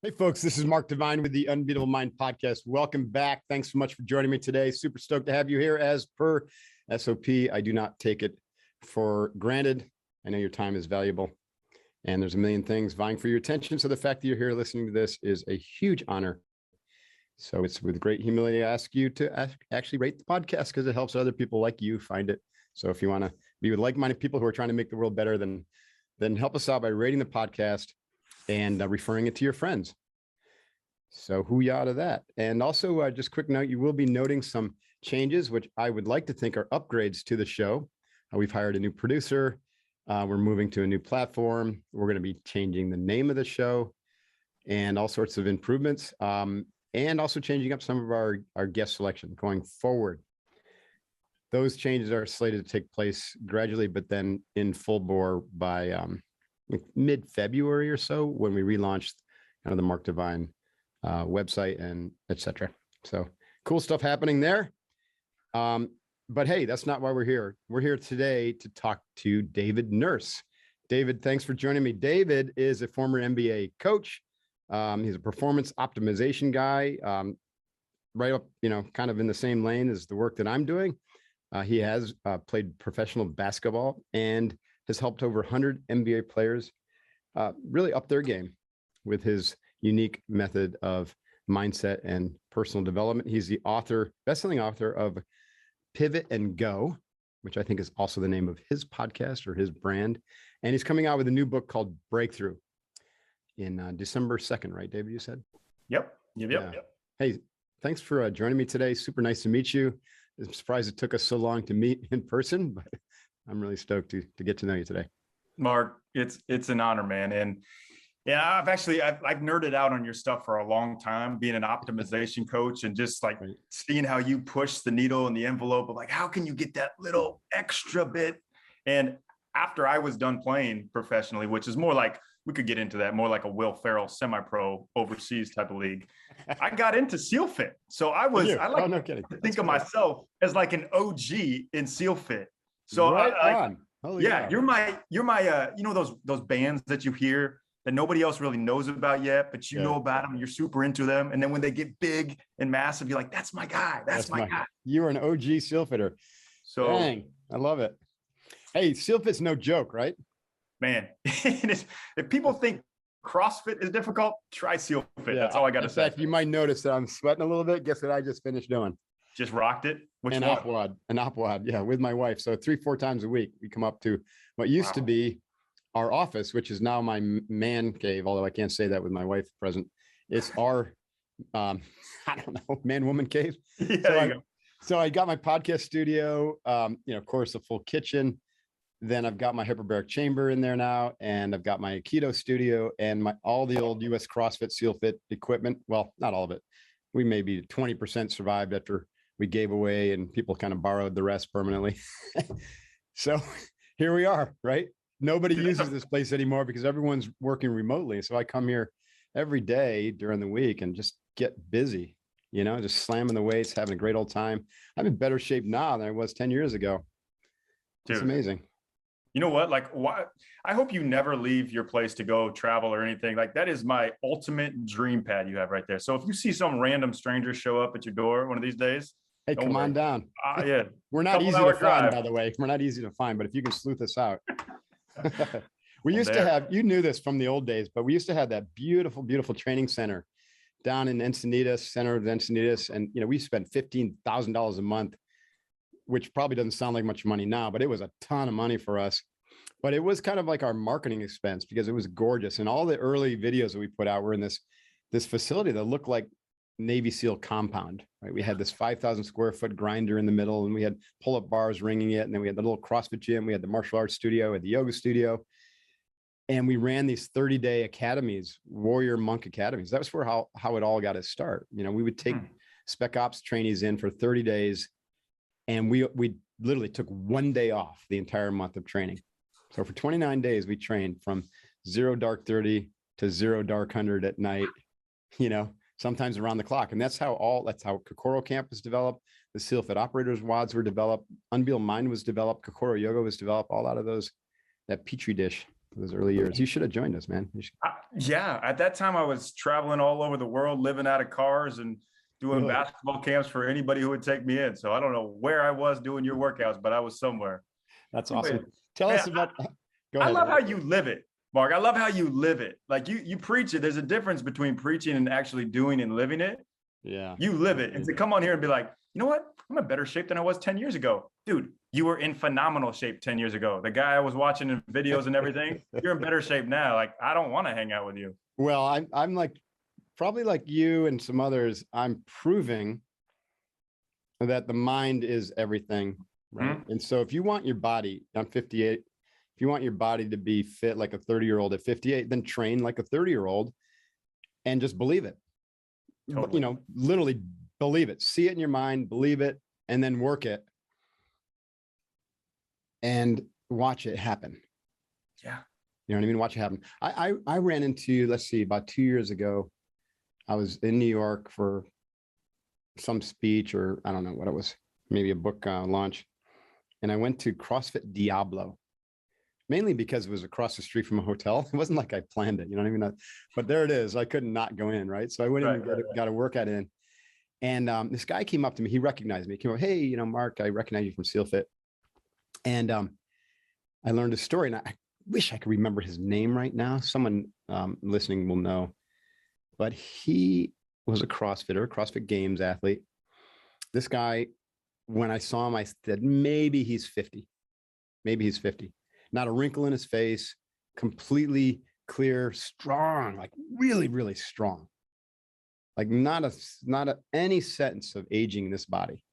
Hey, folks, this is Mark Devine with the Unbeatable Mind podcast. Welcome back. Thanks so much for joining me today. Super stoked to have you here. As per SOP, I do not take it for granted. I know your time is valuable and there's a million things vying for your attention. So the fact that you're here listening to this is a huge honor. So it's with great humility I ask you to actually rate the podcast because it helps other people like you find it. So if you want to be with like-minded people who are trying to make the world better, then help us out by rating the podcast and referring it to your friends. So hoo-yah to that. And also just quick note, you will be noting some changes, which I would like to think are upgrades to the show. We've hired a new producer. We're moving to a new platform. We're going to be changing the name of the show and all sorts of improvements. And also changing up some of our guest selection going forward. Those changes are slated to take place gradually, but then in full bore by mid-February or so when we relaunched kind of the Mark Devine website and etc. So cool stuff happening there. But hey, that's not why we're here. We're here today to talk to David Nurse. David, thanks for joining me. David is a former NBA coach. He's a performance optimization guy, right up, kind of in the same lane as the work that I'm doing. He has played professional basketball and has helped over 100 NBA players really up their game with his unique method of mindset and personal development. He's the best-selling author of Pivot and Go, which I think is also the name of his podcast or his brand. And he's coming out with a new book called Breakthrough in December 2nd, right, David, you said? Yep. Hey, thanks for joining me today. Super nice to meet you. I'm surprised it took us so long to meet in person, but I'm really stoked to get to know you today. Mark, it's an honor, man. And yeah, I've nerded out on your stuff for a long time, being an optimization coach and just like seeing how you push the needle in the envelope of like, how can you get that little extra bit? And after I was done playing professionally, which is more like, we could get into that, more like a Will Ferrell semi-pro overseas type of league, I got into SEAL Fit. So I like to think of myself as like an OG in SEAL Fit. So you're my those bands that you hear that nobody else really knows about yet, but you know about them, you're super into them. And then when they get big and massive, you're like, that's my guy. That's my guy. You're an OG SEAL Fitter. So dang, I love it. Hey, SEAL Fit's no joke, right? Man, if people think CrossFit is difficult, try SEAL Fit. That's all I got to say. In fact, you might notice that I'm sweating a little bit. Guess what I just finished doing? Just rocked it. An op-wad, yeah, with my wife. So 3-4 times a week, we come up to what used to be our office, which is now my man cave, although I can't say that with my wife present. It's our, man-woman cave. So I got my podcast studio, of course, a full kitchen. Then I've got my hyperbaric chamber in there now, and I've got my keto studio and all the old US CrossFit SEAL Fit equipment. Well, not all of it. We maybe 20% survived after we gave away and people kind of borrowed the rest permanently. So here we are, right? Nobody uses this place anymore because everyone's working remotely. So I come here every day during the week and just get busy, just slamming the weights, having a great old time. I'm in better shape now than I was 10 years ago. It's amazing. You know what? Like, I hope you never leave your place to go travel or anything. Like, that is my ultimate dream pad you have right there. So if you see some random stranger show up at your door one of these days, hey, come on down. Yeah. We're not easy to find, by the way. We're not easy to find, but if you can sleuth us out. We used to have, you knew this from the old days, but we used to have that beautiful, beautiful training center down in Encinitas, center of Encinitas. And, we spent $15,000 a month, which probably doesn't sound like much money now, but it was a ton of money for us. But it was kind of like our marketing expense because it was gorgeous. And all the early videos that we put out were in this facility that looked like Navy SEAL compound, right? We had this 5,000 square foot grinder in the middle, and we had pull-up bars ringing it. And then we had the little CrossFit gym. We had the martial arts studio, we had the yoga studio. And we ran these 30-day academies, warrior monk academies. That was where how it all got its start. We would take spec ops trainees in for 30 days. And we literally took one day off the entire month of training. So for 29 days, we trained from 0 dark 30 to 0 dark 100 at night, sometimes around the clock. And that's how Kokoro Camp was developed. The SEAL Fit Operators WODs were developed. Unbeatable Mind was developed. Kokoro Yoga was developed all out of that Petri dish those early years. You should have joined us, man. Yeah, at that time I was traveling all over the world, living out of cars and doing Really? basketball camps for anybody who would take me in. So I don't know where I was doing your workouts, but I was somewhere. That's Anyway, awesome. Tell man, us about, go I ahead. love how you live it, Mark. I love how you live it. Like you preach it. There's a difference between preaching and actually doing and living it. Yeah. You live it. And to come on here and be like, you know what? I'm in better shape than I was 10 years ago. Dude, you were in phenomenal shape 10 years ago. The guy I was watching in videos and everything, you're in better shape now. Like, I don't want to hang out with you. Well, I'm like, probably like you and some others, I'm proving that the mind is everything, right? And so if you want your body, I'm 58, if you want your body to be fit like a 30-year-old at 58, then train like a 30-year-old and just believe it. Totally. You know, literally believe it, see it in your mind, believe it, and then work it and watch it happen. Yeah. You know what I mean? Watch it happen. I ran into, let's see, about 2 years ago, I was in New York for some speech, or I don't know what it was, maybe a book launch. And I went to CrossFit Diablo, mainly because it was across the street from a hotel. It wasn't like I planned it, you know what I mean? But there it is. I couldn't not go in, right? So I went in and got a workout in. And this guy came up to me. He recognized me. He came up, hey, you know, Mark, I recognize you from SealFit. And I learned a story, and I wish I could remember his name right now. Someone listening will know. But he was a CrossFitter, CrossFit Games athlete. This guy, when I saw him, I said, maybe he's 50. Maybe he's 50. Not a wrinkle in his face, completely clear, strong, like really, really strong. Like not any sense of aging in this body.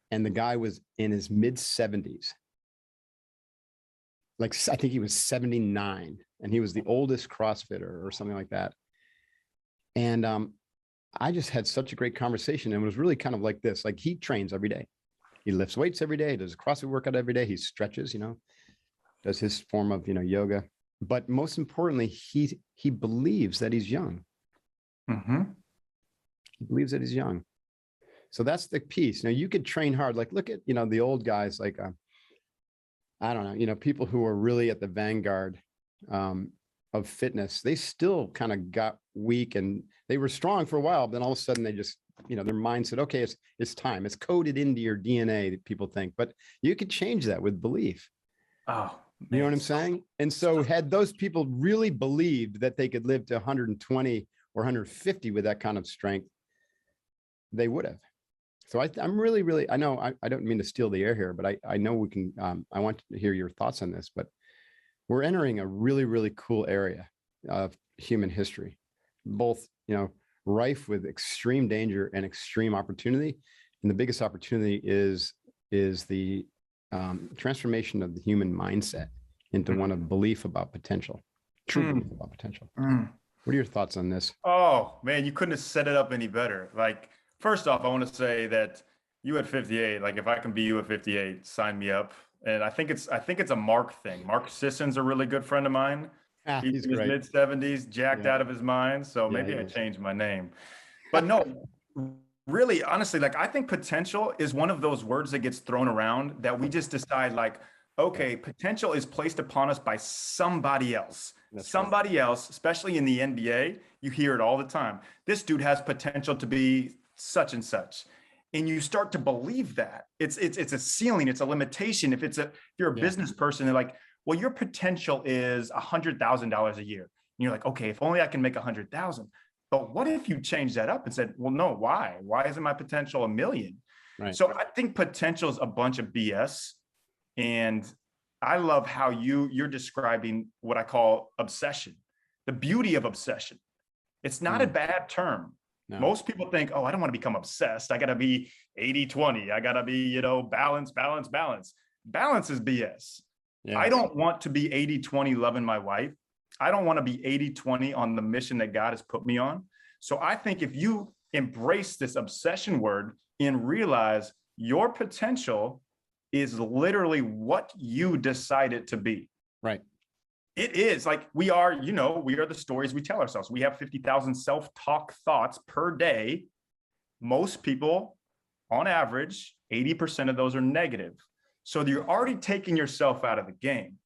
And the guy was in his mid 70s. Like, I think he was 79, and he was the oldest CrossFitter or something like that. And I just had such a great conversation, and it was really kind of like this. Like, he trains every day. He lifts weights every day, does a CrossFit workout every day. He stretches, you know, does his form of, you know, yoga. But most importantly, he believes that he's young. Mm-hmm. He believes that he's young. So that's the piece. Now, you could train hard. Like, look at, you know, the old guys, like, I don't know, you know, people who are really at the vanguard of fitness, they still kind of got weak, and they were strong for a while. But then all of a sudden they just, you know, their mind said, okay, it's time. It's coded into your DNA, that people think, but you could change that with belief. Oh, man. You know what I'm saying? And so had those people really believed that they could live to 120 or 150 with that kind of strength, they would have. So I'm really, really, I know I don't mean to steal the air here, but I know we can, I want to hear your thoughts on this, but we're entering a really, really cool area of human history, both, you know, rife with extreme danger and extreme opportunity. And the biggest opportunity is the transformation of the human mindset into one of belief about potential, true belief about potential. What are your thoughts on this? Oh, man, you couldn't have set it up any better. Like, first off, I want to say that you at 58, like, if I can be you at 58, sign me up. And I think it's a Mark thing. Mark Sisson's a really good friend of mine. He's in his mid 70s, jacked out of his mind. So maybe I changed my name. But no, really, honestly, like, I think potential is one of those words that gets thrown around that we just decide, like, okay, potential is placed upon us by somebody else. Somebody else, especially in the NBA, you hear it all the time. This dude has potential to be such and such. And you start to believe that it's a ceiling, it's a limitation. If you're a business person, they're like, well, your potential is $100,000 a year. And you're like, okay, if only I can make 100,000. But what if you change that up and said, well, no, why? Why isn't my potential $1 million? Right. So I think potential is a bunch of BS. And I love how you're describing what I call obsession, the beauty of obsession. It's not a bad term. No. Most people think, oh, I don't want to become obsessed. I got to be 80-20. I got to be, you know, balance. Balance is BS. Yeah. I don't want to be 80-20 loving my wife. I don't want to be 80-20 on the mission that God has put me on. So I think if you embrace this obsession word and realize your potential is literally what you decide it to be. Right. It is like we are the stories we tell ourselves. We have 50,000 self-talk thoughts per day. Most people, on average, 80% of those are negative. So you're already taking yourself out of the game.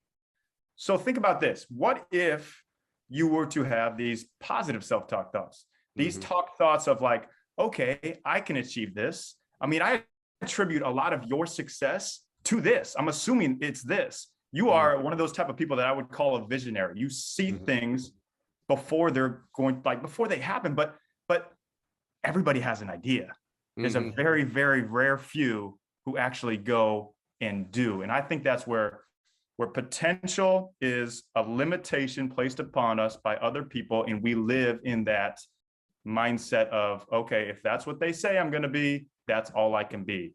So think about this. What if you were to have these positive self-talk thoughts, these talk thoughts of like, okay, I can achieve this. I mean, I attribute a lot of your success to this. I'm assuming it's this. You are one of those type of people that I would call a visionary. You see things before they're going, like before they happen, but everybody has an idea. There's a very, very rare few who actually go and do. And I think that's where potential is a limitation placed upon us by other people. And we live in that mindset of, okay, if that's what they say I'm going to be, that's all I can be.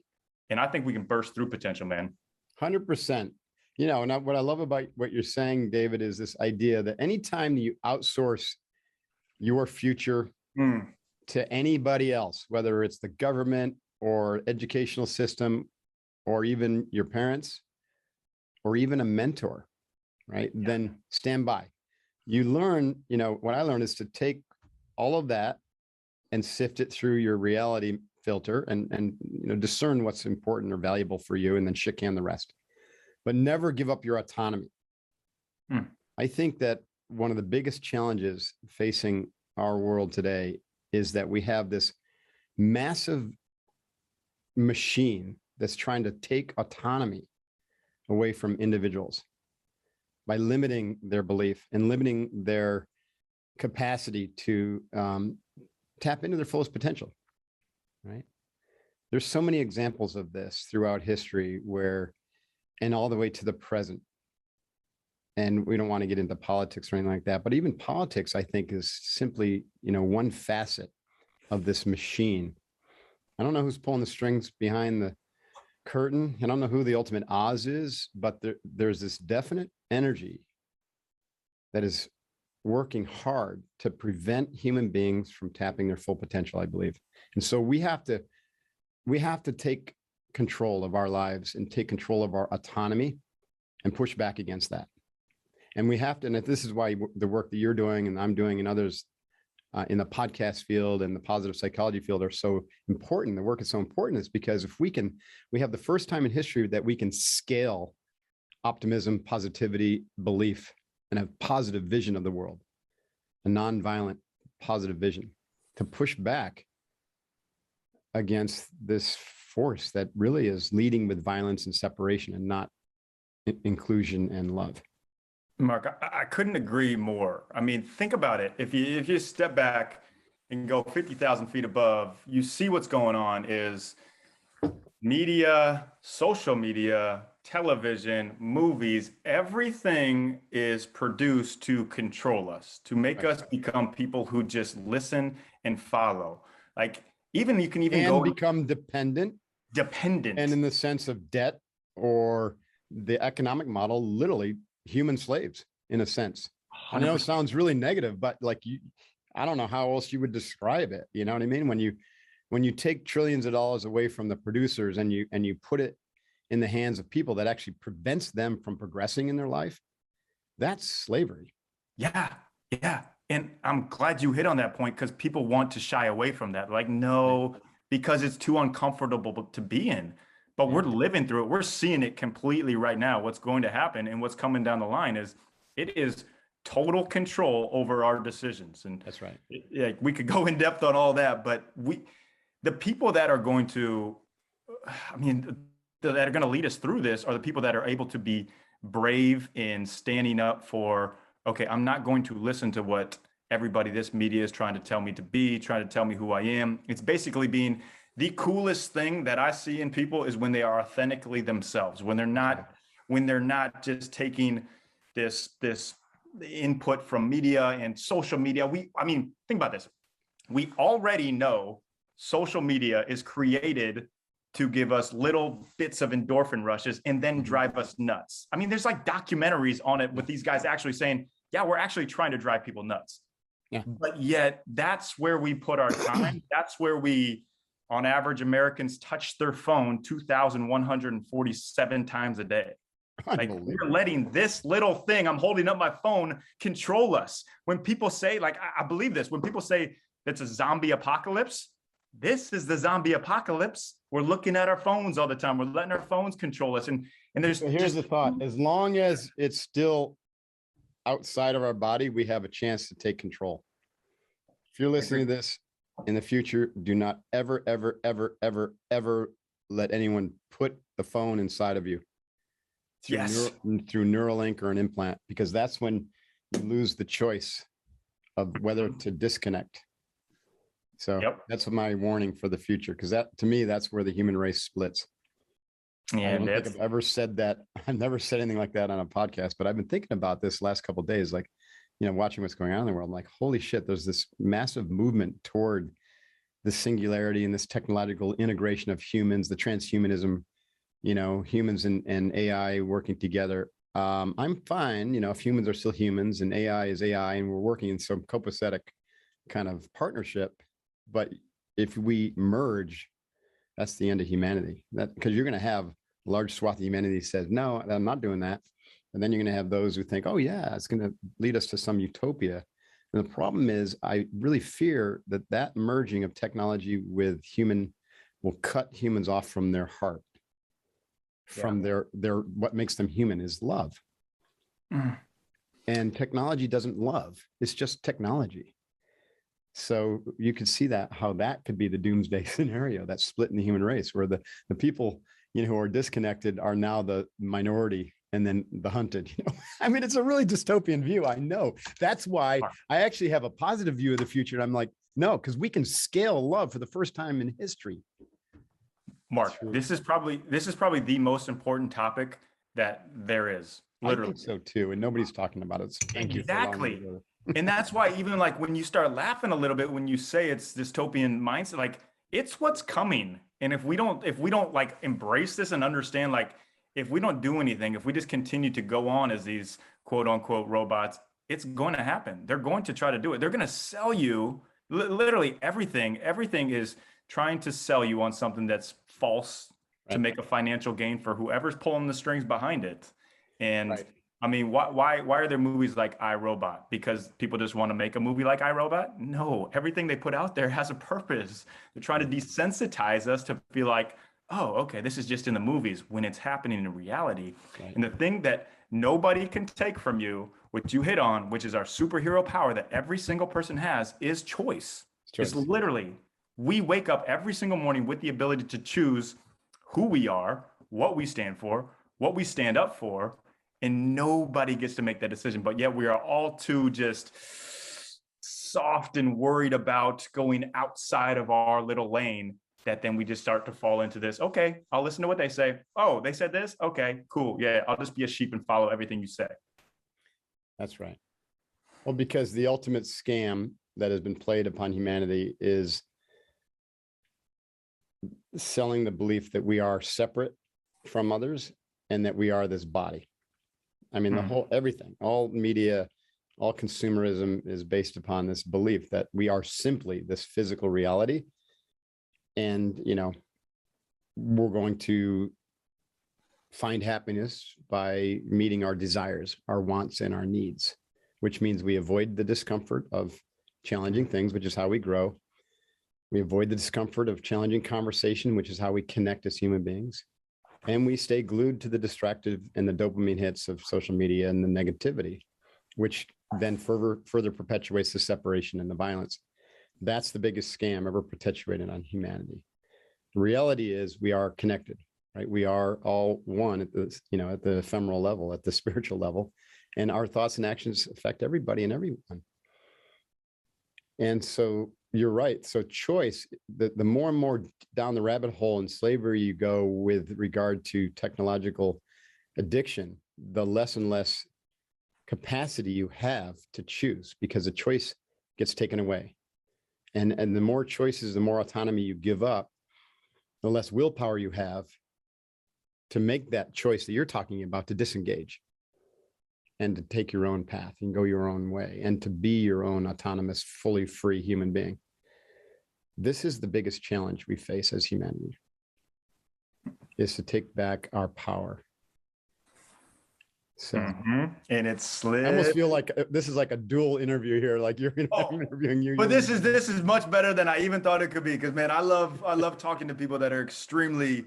And I think we can burst through potential, man. 100%. You know, and what I love about what you're saying, David, is this idea that anytime you outsource your future to anybody else, whether it's the government or educational system, or even your parents, or even a mentor, right? Yeah. Then stand by. You learn, you know, what I learned is to take all of that and sift it through your reality filter and you know, discern what's important or valuable for you, and then shit can the rest. But never give up your autonomy. I think that one of the biggest challenges facing our world today is that we have this massive machine that's trying to take autonomy away from individuals by limiting their belief and limiting their capacity to tap into their fullest potential, right? There's so many examples of this throughout history where, and all the way to the present. And we don't want to get into politics or anything like that, but even politics, I think, is simply, you know, one facet of this machine. I don't know who's pulling the strings behind the curtain. I don't know who the ultimate Oz is, but there's this definite energy that is working hard to prevent human beings from tapping their full potential, I believe. And so we have to take control of our lives and take control of our autonomy and push back against that. And we have to, and this is why the work that you're doing and I'm doing and others in the podcast field and the positive psychology field are so important. The work is so important is because if we have the first time in history that we can scale optimism, positivity, belief, and a positive vision of the world, a nonviolent positive vision to push back against this force that really is leading with violence and separation and not inclusion and love. Mark, I couldn't agree more. I mean, think about it. If you step back and go 50,000 feet above, you see what's going on is media, social media, television, movies, everything is produced to control us, to make us become people who just listen and follow. Like even you can even go become dependent. And in the sense of debt or the economic model, literally human slaves in a sense. 100%. I know it sounds really negative, but like I don't know how else you would describe it. You know what I mean? When you take trillions of dollars away from the producers and you put it in the hands of people that actually prevents them from progressing in their life, that's slavery. Yeah. Yeah. And I'm glad you hit on that point because people want to shy away from that. Like, no, because it's too uncomfortable to be in. But we're living through it. We're seeing it completely right now. What's going to happen and what's coming down the line is it is total control over our decisions. And that's right. We could go in depth on all that, but the people that are going to, that are going to lead us through this are the people that are able to be brave in standing up for, okay, I'm not going to listen to what everybody, this media is trying to tell me to be, trying to tell me who I am. It's basically being the coolest thing that I see in people is when they are authentically themselves, when they're not just taking this input from media and social media. Think about this. We already know social media is created to give us little bits of endorphin rushes and then drive us nuts. I mean, there's like documentaries on it with these guys actually saying, yeah, we're actually trying to drive people nuts. Yeah. But yet that's where we put our time. That's where on average, Americans touch their phone 2,147 times a day. Like we're letting this little thing, I'm holding up my phone, control us. When people say, like, I believe this, when people say it's a zombie apocalypse, this is the zombie apocalypse. We're looking at our phones all the time. We're letting our phones control us. And there's here's the thought. As long as it's still outside of our body, we have a chance to take control. If you're listening to this in the future, do not ever, ever, ever, ever, ever let anyone put the phone inside of you through, through Neuralink or an implant, because that's when you lose the choice of whether to disconnect. So that's my warning for the future, because that, to me, that's where the human race splits. Yeah, I don't think I've ever said that. I've never said anything like that on a podcast, but I've been thinking about this last couple of days, like, you know, watching what's going on in the world. I'm like, holy shit, there's this massive movement toward the singularity and this technological integration of humans, the transhumanism, you know, humans and AI working together. I'm fine, you know, if humans are still humans and AI is AI, and we're working in some copacetic kind of partnership. But if we merge, that's the end of humanity. That, because you're going to have a large swath of humanity says, no, I'm not doing that. And then you're going to have those who think, oh yeah, it's going to lead us to some utopia. And the problem is, I really fear that that merging of technology with human will cut humans off from their heart, from their what makes them human is love. And technology doesn't love. It's just technology. So you could see that, how that could be the doomsday scenario, that split in the human race, where the people, you know, who are disconnected are now the minority and then the hunted, you know. I mean, it's a really dystopian view. I know. That's why I actually have a positive view of the future. And I'm like, no, because we can scale love for the first time in history. Mark, this is probably the most important topic that there is. Literally. I think so too. And nobody's talking about it. So thank you. Exactly. And that's why, even like when you start laughing a little bit, when you say it's dystopian mindset, like it's what's coming. And if we don't like embrace this and understand, like, if we don't do anything, if we just continue to go on as these quote unquote robots, it's going to happen. They're going to try to do it. They're going to sell you literally everything. Everything is trying to sell you on something that's false to make a financial gain for whoever's pulling the strings behind it. And I mean, why are there movies like iRobot? Because people just want to make a movie like iRobot? No, everything they put out there has a purpose. They're trying to desensitize us to feel like, oh, okay, this is just in the movies, when it's happening in reality. And the thing that nobody can take from you, which you hit on, which is our superhero power that every single person has, is choice. It's literally, we wake up every single morning with the ability to choose who we are, what we stand for, what we stand up for, and nobody gets to make that decision. But yet we are all too just soft and worried about going outside of our little lane, that then we just start to fall into this. Okay, I'll listen to what they say. Oh, they said this? Okay, cool. Yeah, I'll just be a sheep and follow everything you say. That's right. Well, because the ultimate scam that has been played upon humanity is selling the belief that we are separate from others and that we are this body. I mean, the whole, everything, all media, all consumerism is based upon this belief that we are simply this physical reality. And, you know, we're going to find happiness by meeting our desires, our wants, and our needs, which means we avoid the discomfort of challenging things, which is how we grow. We avoid the discomfort of challenging conversation, which is how we connect as human beings. And we stay glued to the distractive and the dopamine hits of social media and the negativity, which then further perpetuates the separation and the violence. That's the biggest scam ever perpetuated on humanity. The reality is we are connected, right? We are all one at the, you know, at the ephemeral level, at the spiritual level, and our thoughts and actions affect everybody and everyone. And so you're right. So choice, the more and more down the rabbit hole in slavery you go with regard to technological addiction, the less and less capacity you have to choose, because the choice gets taken away. And the more choices, the more autonomy you give up, the less willpower you have to make that choice that you're talking about, to disengage and to take your own path and go your own way and to be your own autonomous, fully free human being. This is the biggest challenge we face as humanity, is to take back our power. So, and it's slid. I almost feel like this is like a dual interview here. Like you're interviewing you. But this is much better than I even thought it could be. Because man, I love talking to people that are extremely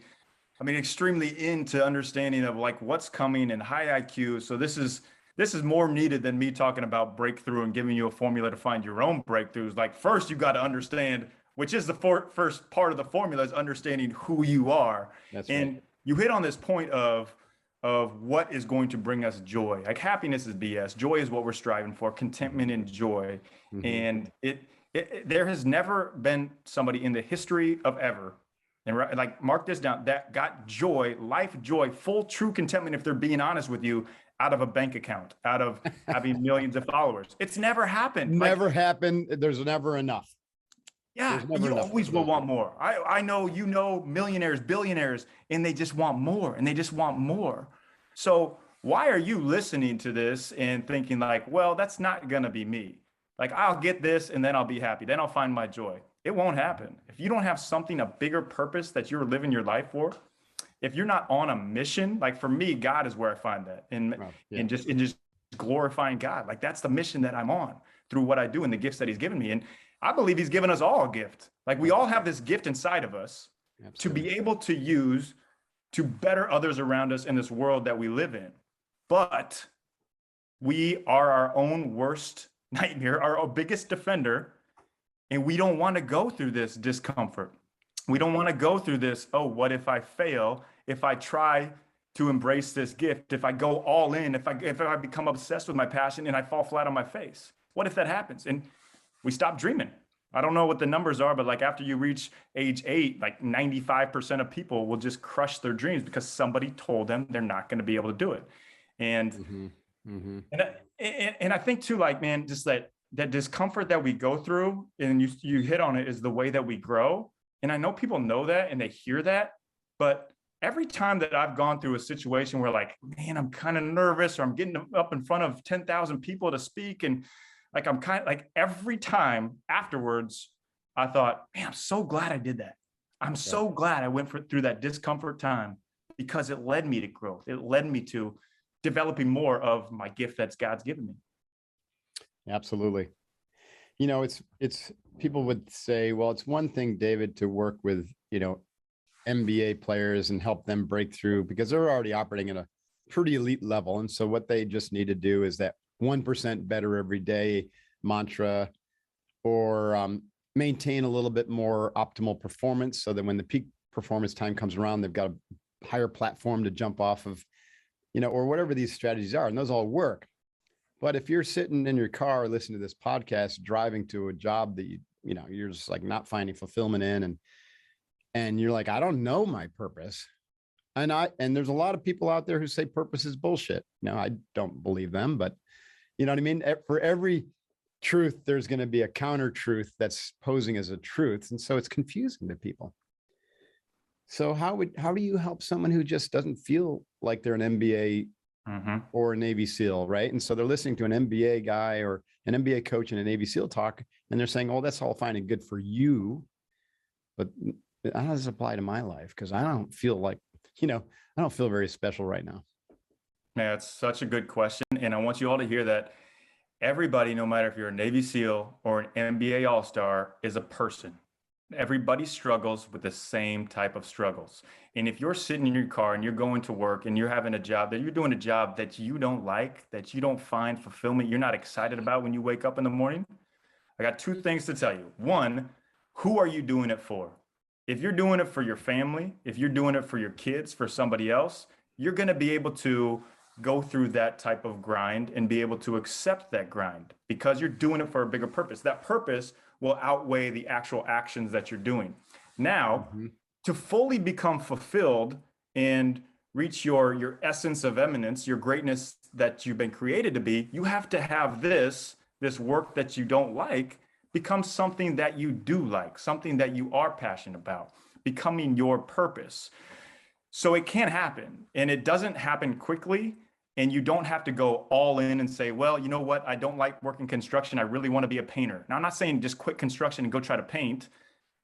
into understanding of like what's coming and high IQ. So this is this is more needed than me talking about breakthrough and giving you a formula to find your own breakthroughs. Like first you got to understand, which is the first part of the formula, is understanding who you are. That's and right. you hit on this point of what is going to bring us joy. Like happiness is BS. Joy is what we're striving for, contentment and joy. Mm-hmm. And there has never been somebody in the history of ever, and like mark this down, that got joy, life joy, full true contentment, if they're being honest with you, out of a bank account, out of having millions of followers. It's never happened. Never happened. There's never enough. Yeah, There's never you enough. always will want more. I know, millionaires, billionaires, and they just want more and they just want more. So why are you listening to this and thinking like, well, that's not going to be me. Like I'll get this and then I'll be happy. Then I'll find my joy. It won't happen. If you don't have something, a bigger purpose that you're living your life for, if you're not on a mission, like for me, God is where I find that in just glorifying God. Like that's the mission that I'm on through what I do and the gifts that he's given me. And I believe he's given us all a gift. Like we all have this gift inside of us to be able to use to better others around us in this world that we live in. But we are our own worst nightmare, our biggest defender. And we don't want to go through this discomfort. We don't want to go through this, oh, what if I fail? If I try to embrace this gift, if I go all in, if I become obsessed with my passion and I fall flat on my face, what if that happens? And we stop dreaming. I don't know what the numbers are, but like after you reach age 8, like 95% of people will just crush their dreams because somebody told them they're not going to be able to do it. And and I think too, like, man, just that discomfort that we go through, and you hit on it, is the way that we grow. And I know people know that and they hear that, but every time that I've gone through a situation where like, man, I'm kind of nervous, or I'm getting up in front of 10,000 people to speak, and like, I'm kind of like, every time afterwards, I thought, man, I'm so glad I did that. I'm so glad I went through that discomfort time, because it led me to growth. It led me to developing more of my gift that's God's given me. Absolutely. You know, it's people would say, well, it's one thing, David, to work with, NBA players and help them break through because they're already operating at a pretty elite level. And so what they just need to do is that 1% better every day mantra, or maintain a little bit more optimal performance so that when the peak performance time comes around, they've got a higher platform to jump off of, or whatever these strategies are. And those all work. But if you're sitting in your car listening to this podcast, driving to a job that you're just like not finding fulfillment in, and you're like, I don't know my purpose. And there's a lot of people out there who say purpose is bullshit. No, I don't believe them, but you know what I mean? For every truth, there's going to be a counter truth that's posing as a truth. And so it's confusing to people. So how do you help someone who just doesn't feel like they're an MBA or a Navy SEAL, right? And so they're listening to an MBA guy or an MBA coach and a Navy SEAL talk, and they're saying, oh, that's all fine and good for you, but how does this apply to my life? Because I don't feel like, I don't feel very special right now. Yeah, it's such a good question. And I want you all to hear that everybody, no matter if you're a Navy SEAL or an NBA All-Star, is a person. Everybody struggles with the same type of struggles. And if you're sitting in your car and you're going to work and you're having a job that you're doing a job that you don't like, that you don't find fulfillment, you're not excited about when you wake up in the morning, I got 2 things to tell you. 1, who are you doing it for? If you're doing it for your family, if you're doing it for your kids, for somebody else, you're going to be able to go through that type of grind and be able to accept that grind because you're doing it for a bigger purpose. That purpose will outweigh the actual actions that you're doing. Now, to fully become fulfilled and reach your essence of eminence, your greatness that you've been created to be, you have to have this work that you don't like become something that you do like, something that you are passionate about, becoming your purpose. So it can happen, and it doesn't happen quickly. And you don't have to go all in and say, well, you know what? I don't like working construction. I really want to be a painter. Now, I'm not saying just quit construction and go try to paint,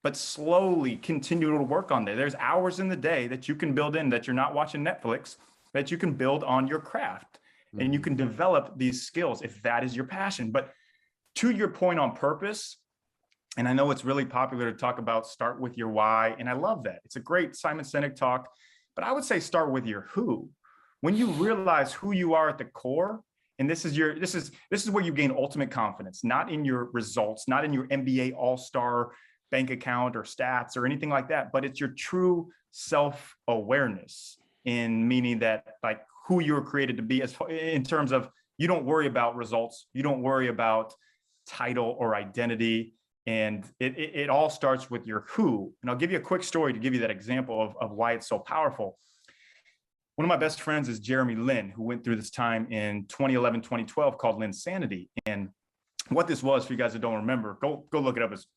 but slowly continue to work on that. There's hours in the day that you can build in that you're not watching Netflix, that you can build on your craft and you can develop these skills if that is your passion. But to your point on purpose, and I know it's really popular to talk about start with your why. And I love that. It's a great Simon Sinek talk, but I would say start with your who. When you realize who you are at the core And this is where you gain ultimate confidence, not in your results, not in your NBA all-star bank account or stats or anything like that, but it's your true self-awareness, in meaning that like who you were created to be, as in terms of you don't worry about results, you don't worry about title or identity, and it all starts with your who. And I'll give you a quick story to give you that example of why it's so powerful. One of my best friends is Jeremy Lin, who went through this time in 2011, 2012 called Linsanity. And what this was, for you guys that don't remember, go look it up. It's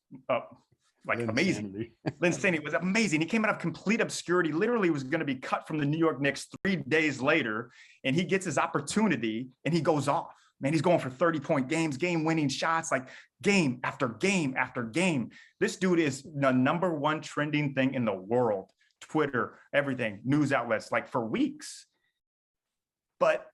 like amazing. Linsanity was amazing. He came out of complete obscurity, literally was going to be cut from the New York Knicks 3 days later. And he gets his opportunity and he goes off. Man, he's going for 30-point games, game-winning shots, like game after game after game. This dude is the #1 trending thing in the world. Twitter, everything, news outlets, like for weeks. But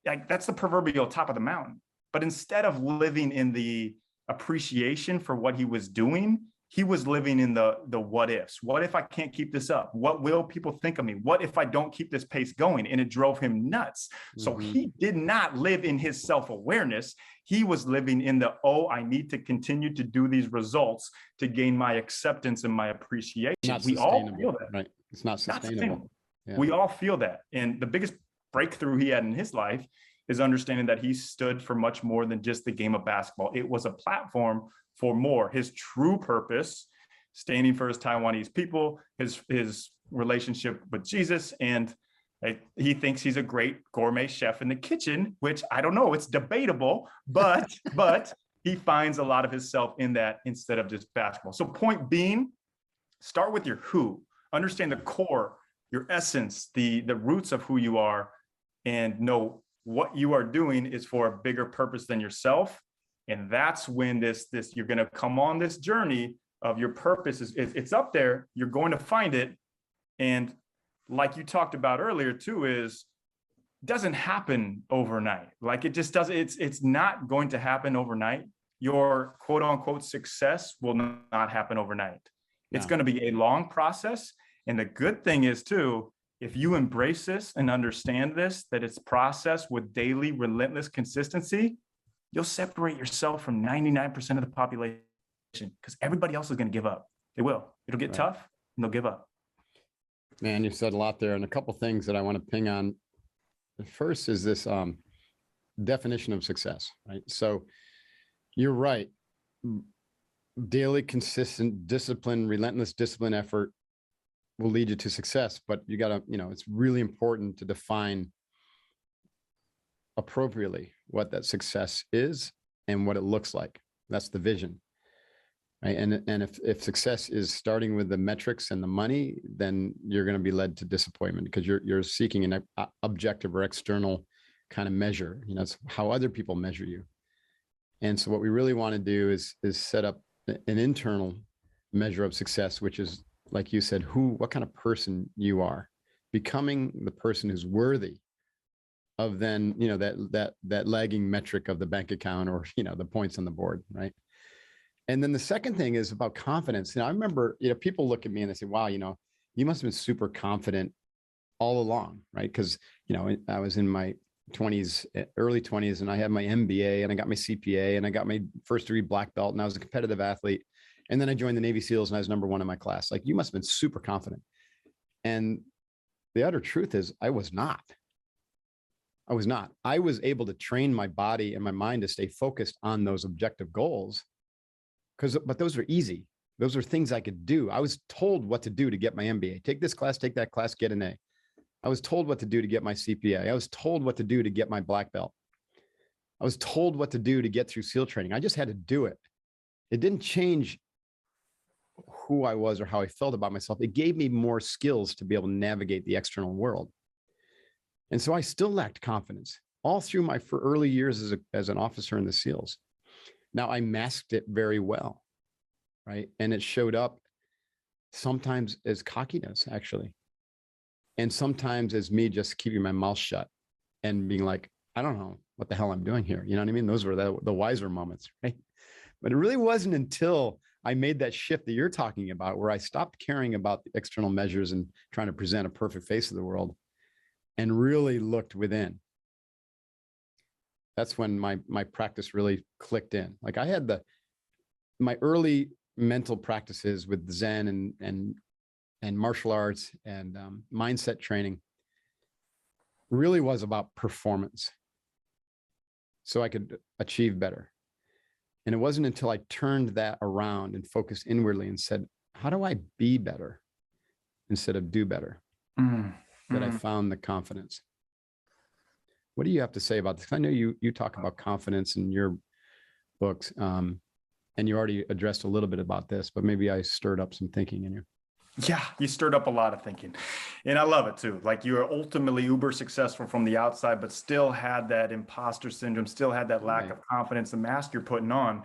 like that's the proverbial top of the mountain. But instead of living in the appreciation for what he was doing, he was living in the what ifs. What if I can't keep this up? What will people think of me? What if I don't keep this pace going? And it drove him nuts. So he did not live in his self-awareness. He was living in the, oh, I need to continue to do these results to gain my acceptance and my appreciation. We all feel that. Right. It's not sustainable. Yeah. We all feel that. And the biggest breakthrough he had in his life is understanding that he stood for much more than just the game of basketball. It was a platform for more. His true purpose, standing for his Taiwanese people, his relationship with Jesus, and he thinks he's a great gourmet chef in the kitchen, which I don't know, it's debatable, but he finds a lot of himself in that instead of just basketball. So point being, start with your who, understand the core, your essence, the roots of who you are, and know what you are doing is for a bigger purpose than yourself. And that's when you're going to come on this journey of your purpose. It's up there. You're going to find it. And like you talked about earlier too, doesn't happen overnight. Like it just doesn't, it's not going to happen overnight. Your quote unquote success will not happen overnight. It's going to be a long process. And the good thing is too, if you embrace this and understand this, that it's processed with daily relentless consistency, you'll separate yourself from 99% of the population, because everybody else is going to give up. They will. It'll get tough and they'll give up. Man, you said a lot there, and a couple of things that I want to ping on. The first is this definition of success, right? So you're right. Daily, consistent discipline, relentless discipline effort will lead you to success, but you got to, it's really important to define appropriately what that success is and what it looks like. That's the vision, right? And if success is starting with the metrics and the money, then you're going to be led to disappointment, because you're seeking an objective or external kind of measure. It's how other people measure you. And so what we really want to do is set up an internal measure of success, which is, like you said, what kind of person you are, becoming the person who's worthy of then, that lagging metric of the bank account or, the points on the board. Right. And then the second thing is about confidence. I remember, people look at me and they say, wow, you must have been super confident all along. Right. Cause I was in my 20s, early 20s, and I had my MBA and I got my CPA and I got my first degree black belt, and I was a competitive athlete. And then I joined the Navy SEALs and I was #1 in my class. Like, you must have been super confident. And the utter truth is I was not. I was able to train my body and my mind to stay focused on those objective goals, but those are easy. Those are things I could do. I was told what to do to get my MBA. Take this class, take that class, get an A. I was told what to do to get my CPA. I was told what to do to get my black belt. I was told what to do to get through SEAL training. I just had to do it. It didn't change who I was or how I felt about myself. It gave me more skills to be able to navigate the external world. And so I still lacked confidence all through my early years as an officer in the SEALs. Now I masked it very well, right? And it showed up sometimes as cockiness, actually. And sometimes as me just keeping my mouth shut and being like, I don't know what the hell I'm doing here. You know what I mean? Those were the wiser moments, right? But it really wasn't until I made that shift that you're talking about, where I stopped caring about the external measures and trying to present a perfect face of the world, and really looked within. that's when my practice really clicked in. Like I had my early mental practices with Zen and martial arts and mindset training really was about performance, so I could achieve better. And it wasn't until I turned that around and focused inwardly and said, how do I be better instead of do better, that I found the confidence. What do you have to say about this? I know you talk about confidence in your books, and you already addressed a little bit about this, but maybe I stirred up some thinking in you. Yeah, you stirred up a lot of thinking. And I love it too. Like you are ultimately uber successful from the outside, but still had that imposter syndrome, still had that lack of confidence, the mask you're putting on,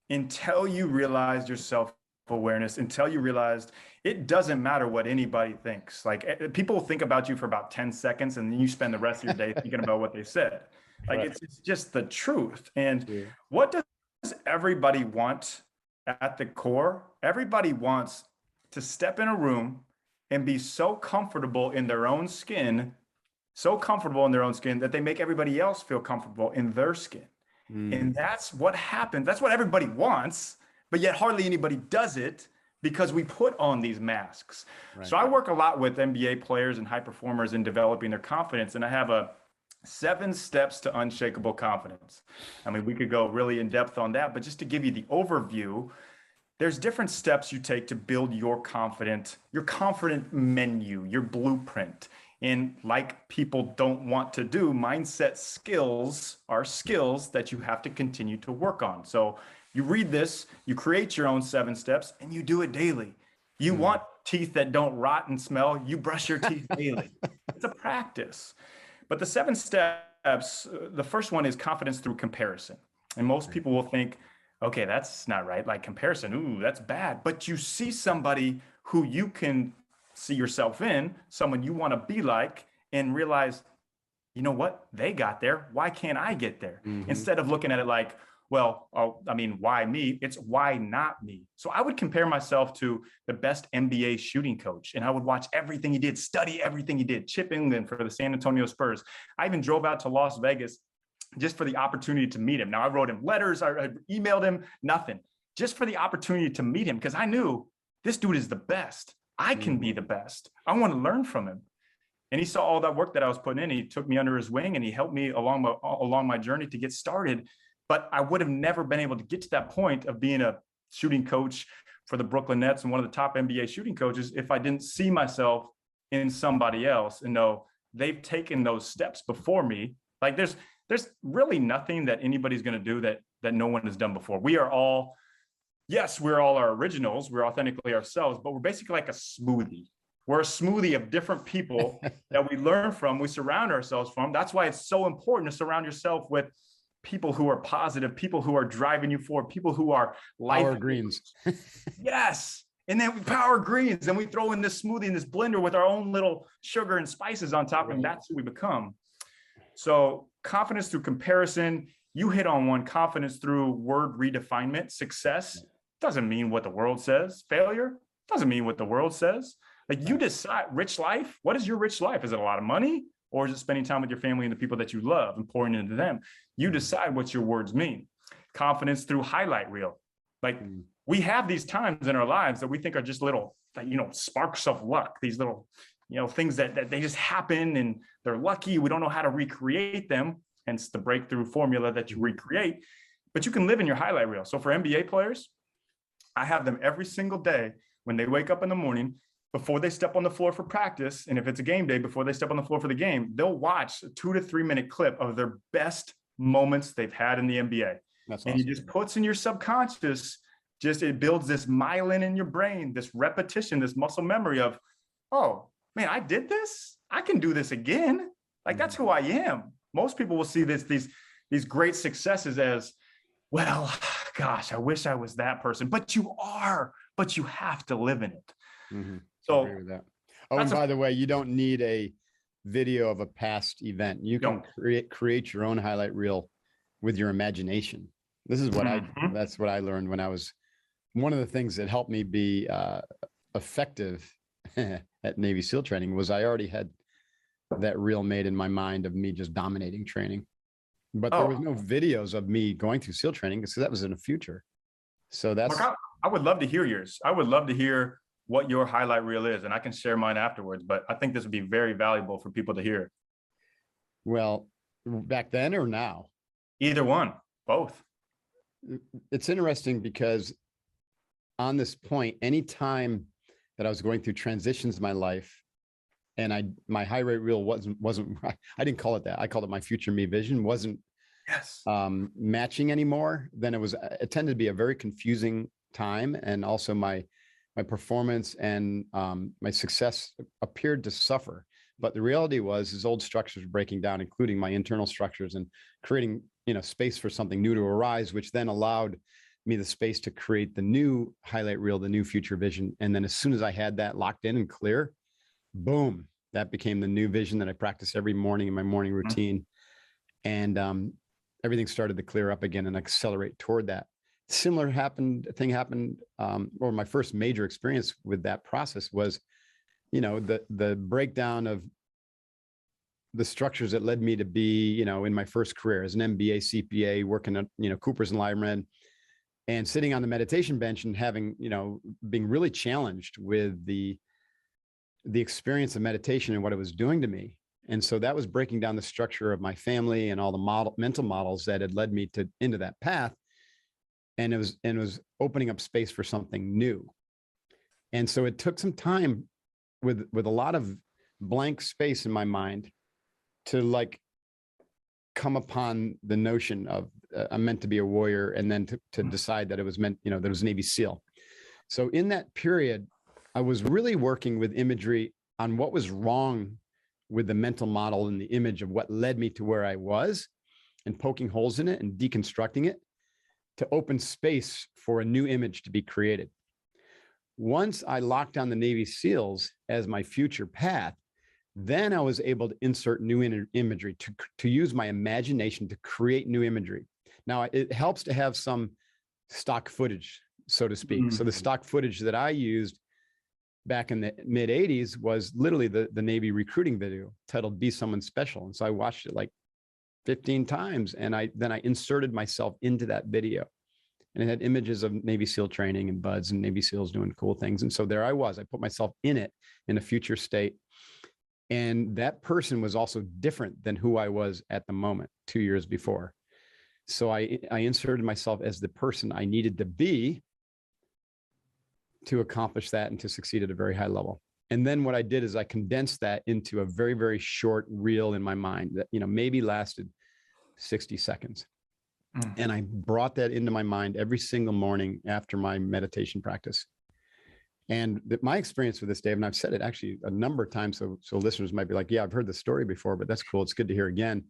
until you realized your self-awareness, until you realized it doesn't matter what anybody thinks. Like people think about you for about 10 seconds and then you spend the rest of your day thinking about what they said. Like it's just the truth. And what does everybody want at the core? Everybody wants to step in a room and be so comfortable in their own skin, that they make everybody else feel comfortable in their skin. And that's what happens. That's what everybody wants, but yet hardly anybody does it because we put on these masks. So I work a lot with NBA players and high performers in developing their confidence. And I have a 7 steps to unshakable confidence. I mean, we could go really in depth on that, but just to give you the overview, there's different steps you take to build your confident menu, your blueprint. And like people don't want to do, mindset skills are skills that you have to continue to work on. So you read this, you create your own 7 steps, and you do it daily. You want teeth that don't rot and smell, you brush your teeth daily. It's a practice. But the 7 steps, the first one is confidence through comparison. And most people will think, okay, that's not right. Like comparison, ooh, that's bad. But you see somebody who you can see yourself in, someone you want to be like, and realize, you know what? They got there. Why can't I get there? Instead of looking at it like, well, why me? It's why not me? So I would compare myself to the best NBA shooting coach, and I would watch everything he did, study everything he did. Chip England for the San Antonio Spurs. I even drove out to Las Vegas just for the opportunity to meet him. Now I wrote him letters, I emailed him, nothing, just for the opportunity to meet him, because I knew this dude is the best. I can be the best. I want to learn from him. And he saw all that work that I was putting in. He took me under his wing and he helped me along my journey to get started. But I would have never been able to get to that point of being a shooting coach for the Brooklyn Nets and one of the top NBA shooting coaches if I didn't see myself in somebody else and know they've taken those steps before me. Like there's really nothing that anybody's going to do that no one has done before. We're all our originals. We're authentically ourselves, but we're basically like a smoothie. We're a smoothie of different people that we learn from, we surround ourselves from. That's why it's so important to surround yourself with people who are positive, people who are driving you forward, people who are Power greens. Yes. And then we power greens and we throw in this smoothie in this blender with our own little sugar and spices on top, and that's who we become. So confidence through comparison, you hit on one. Confidence through word redefinement. Success doesn't mean what the world says. Failure doesn't mean what the world says. Like you decide. Rich life, what is your rich life? Is it a lot of money, or is it spending time with your family and the people that you love and pouring into them? You decide what your words mean. Confidence through highlight reel. Like we have these times in our lives that we think are just little, sparks of luck, these little, things that they just happen and they're lucky. We don't know how to recreate them. Hence the breakthrough formula that you recreate, but you can live in your highlight reel. So for NBA players, I have them every single day when they wake up in the morning, before they step on the floor for practice. And if it's a game day, before they step on the floor for the game, they'll watch a 2 to 3 minute clip of their best moments they've had in the NBA. That's awesome. And it just puts in your subconscious, it builds this myelin in your brain, this repetition, this muscle memory of, oh man, I did this. I can do this again. Like that's who I am. Most people will see these great successes as, well, gosh, I wish I was that person. But you are, but you have to live in it. So I agree with that. Oh, and by the way, you don't need a video of a past event. You can create your own highlight reel with your imagination. This is what that's what I learned when I was, one of the things that helped me be effective at Navy SEAL training was I already had that reel made in my mind of me just dominating training. but there was no videos of me going through SEAL training because that was in the future. So that's, Mark, I would love to hear yours. I would love to hear what your highlight reel is, and I can share mine afterwards, but I think this would be very valuable for people to hear. well, back then or now? Either one, both. It's interesting because on this point, anytime that I was going through transitions in my life, and my high rate reel wasn't I didn't call it that. I called it my future me vision, wasn't matching anymore. Then it tended to be a very confusing time, and also my performance and my success appeared to suffer. But the reality was his old structures were breaking down, including my internal structures, and creating, space for something new to arise, which then allowed me the space to create the new highlight reel, the new future vision. And then as soon as I had that locked in and clear, boom, that became the new vision that I practice every morning in my morning routine. And everything started to clear up again and accelerate toward that. Similar thing happened, or my first major experience with that process was, the breakdown of the structures that led me to be, in my first career as an MBA, CPA, working at, Cooper's and Lyman, and sitting on the meditation bench and having, being really challenged with the experience of meditation and what it was doing to me. And so that was breaking down the structure of my family and all the mental models that had led me into that path. And it was opening up space for something new. And so it took some time with a lot of blank space in my mind to come upon the notion of I'm meant to be a warrior, and then to decide that it was meant, that it was Navy SEAL. So in that period, I was really working with imagery on what was wrong with the mental model and the image of what led me to where I was, and poking holes in it and deconstructing it to open space for a new image to be created. Once I locked down the Navy SEALs as my future path, then I was able to insert new imagery, to use my imagination to create new imagery. Now, it helps to have some stock footage, so to speak. Mm-hmm. So the stock footage that I used back in the mid 80s was literally the Navy recruiting video titled Be Someone Special. And so I watched it like 15 times. And then I inserted myself into that video. And it had images of Navy SEAL training and buds and Navy SEALs doing cool things. And so there I was. I put myself in it in a future state. And that person was also different than who I was at the moment 2 years before. So I inserted myself as the person I needed to be to accomplish that and to succeed at a very high level. And then what I did is I condensed that into a very, very short reel in my mind that, maybe lasted 60 seconds. And I brought that into my mind every single morning after my meditation practice. And my experience with this, Dave, and I've said it actually a number of times, so listeners might be like, yeah, I've heard the story before, but that's cool. It's good to hear again,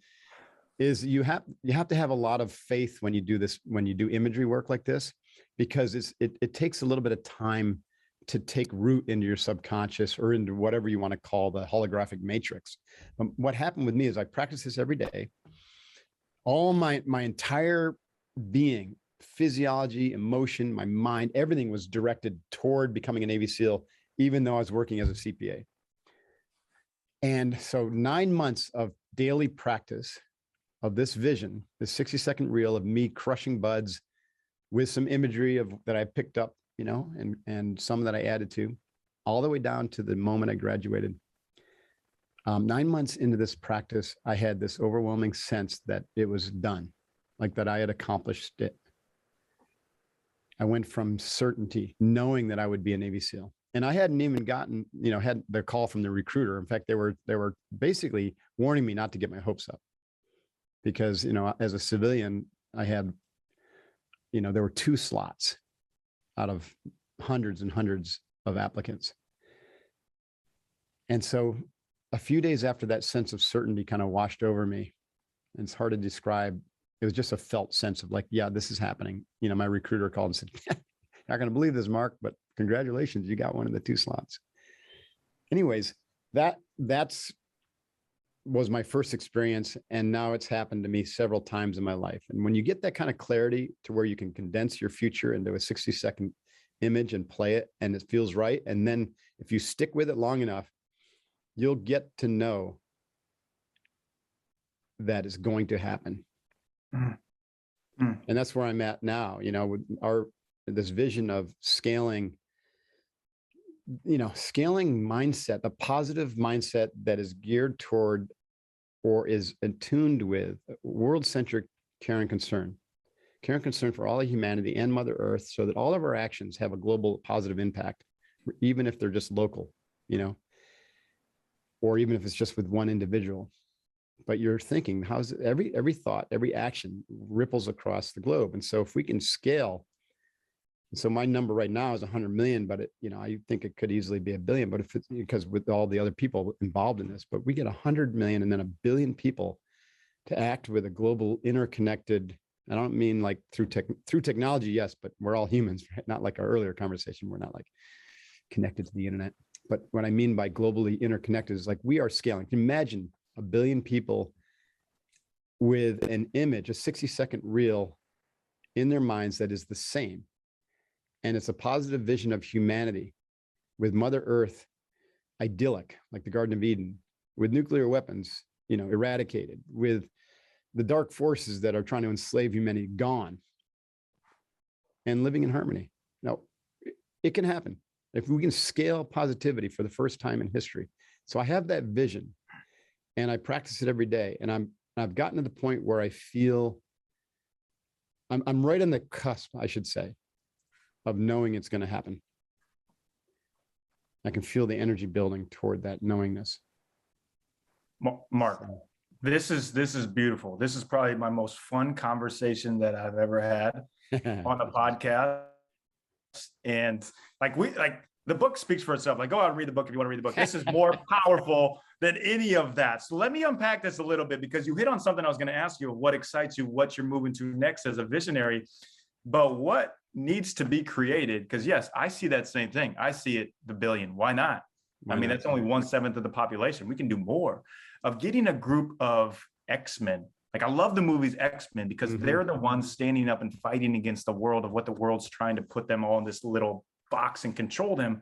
is you have to have a lot of faith when you do this, when you do imagery work like this, because it takes a little bit of time to take root into your subconscious or into whatever you want to call the holographic matrix. What happened with me is I practice this every day. All my entire being, physiology, emotion, my mind, everything was directed toward becoming a Navy SEAL, even though I was working as a CPA. And so 9 months of daily practice of this vision, this 60-second reel of me crushing buds with some imagery that I picked up, and some that I added to, all the way down to the moment I graduated. 9 months into this practice, I had this overwhelming sense that it was done, like that I had accomplished it. I went from certainty, knowing that I would be a Navy SEAL. And I hadn't even gotten, had the call from the recruiter. In fact, they were basically warning me not to get my hopes up because, as a civilian, I had, there were 2 slots out of hundreds and hundreds of applicants. And so a few days after that sense of certainty kind of washed over me, and it's hard to describe, it was just a felt sense of like, yeah, this is happening. My recruiter called and said, not going to believe this, Mark, but congratulations, you got one of the 2 slots. Anyways, that's was my first experience. And now it's happened to me several times in my life. And when you get that kind of clarity to where you can condense your future into a 60-second image and play it, and it feels right. And then if you stick with it long enough, you'll get to know that it's going to happen. Mm. Mm. And that's where I'm at now, with this vision of scaling, scaling mindset, the positive mindset that is geared toward or is attuned with world-centric care and concern for all of humanity and Mother Earth, so that all of our actions have a global positive impact, even if they're just local, or even if it's just with one individual. But you're thinking, how's every thought, every action ripples across the globe. And so if we can scale, and so my number right now is 100 million, but I think it could easily be 1 billion, but if it's because with all the other people involved in this, but we get 100 million and then 1 billion people to act with a global interconnected, I don't mean like through technology, yes, but we're all humans, right? Not like our earlier conversation. We're not like connected to the internet. But what I mean by globally interconnected is like we are scaling. Imagine 1 billion people with an image, a 60-second reel in their minds that is the same. And it's a positive vision of humanity with Mother Earth idyllic, like the Garden of Eden, with nuclear weapons, eradicated, with the dark forces that are trying to enslave humanity gone, and living in harmony. Now, it can happen if we can scale positivity for the first time in history. So I have that vision and I practice it every day. And I've gotten to the point where I feel I'm right on the cusp, I should say, of knowing it's going to happen. I can feel the energy building toward that knowingness. Mark, this is beautiful. This is probably my most fun conversation that I've ever had on a podcast. And the book speaks for itself. Like, go out and read the book if you want to read the book. This is more powerful than any of that. So let me unpack this a little bit, because you hit on something I was going to ask you, what excites you, what you're moving to next as a visionary, but what needs to be created? Because yes, I see that same thing. I see it, the billion. Why not? That's only 1/7 of the population. We can do more of getting a group of X-Men. Like, I love the movies X-Men because they're the ones standing up and fighting against the world of what the world's trying to put them all in this little box and control them.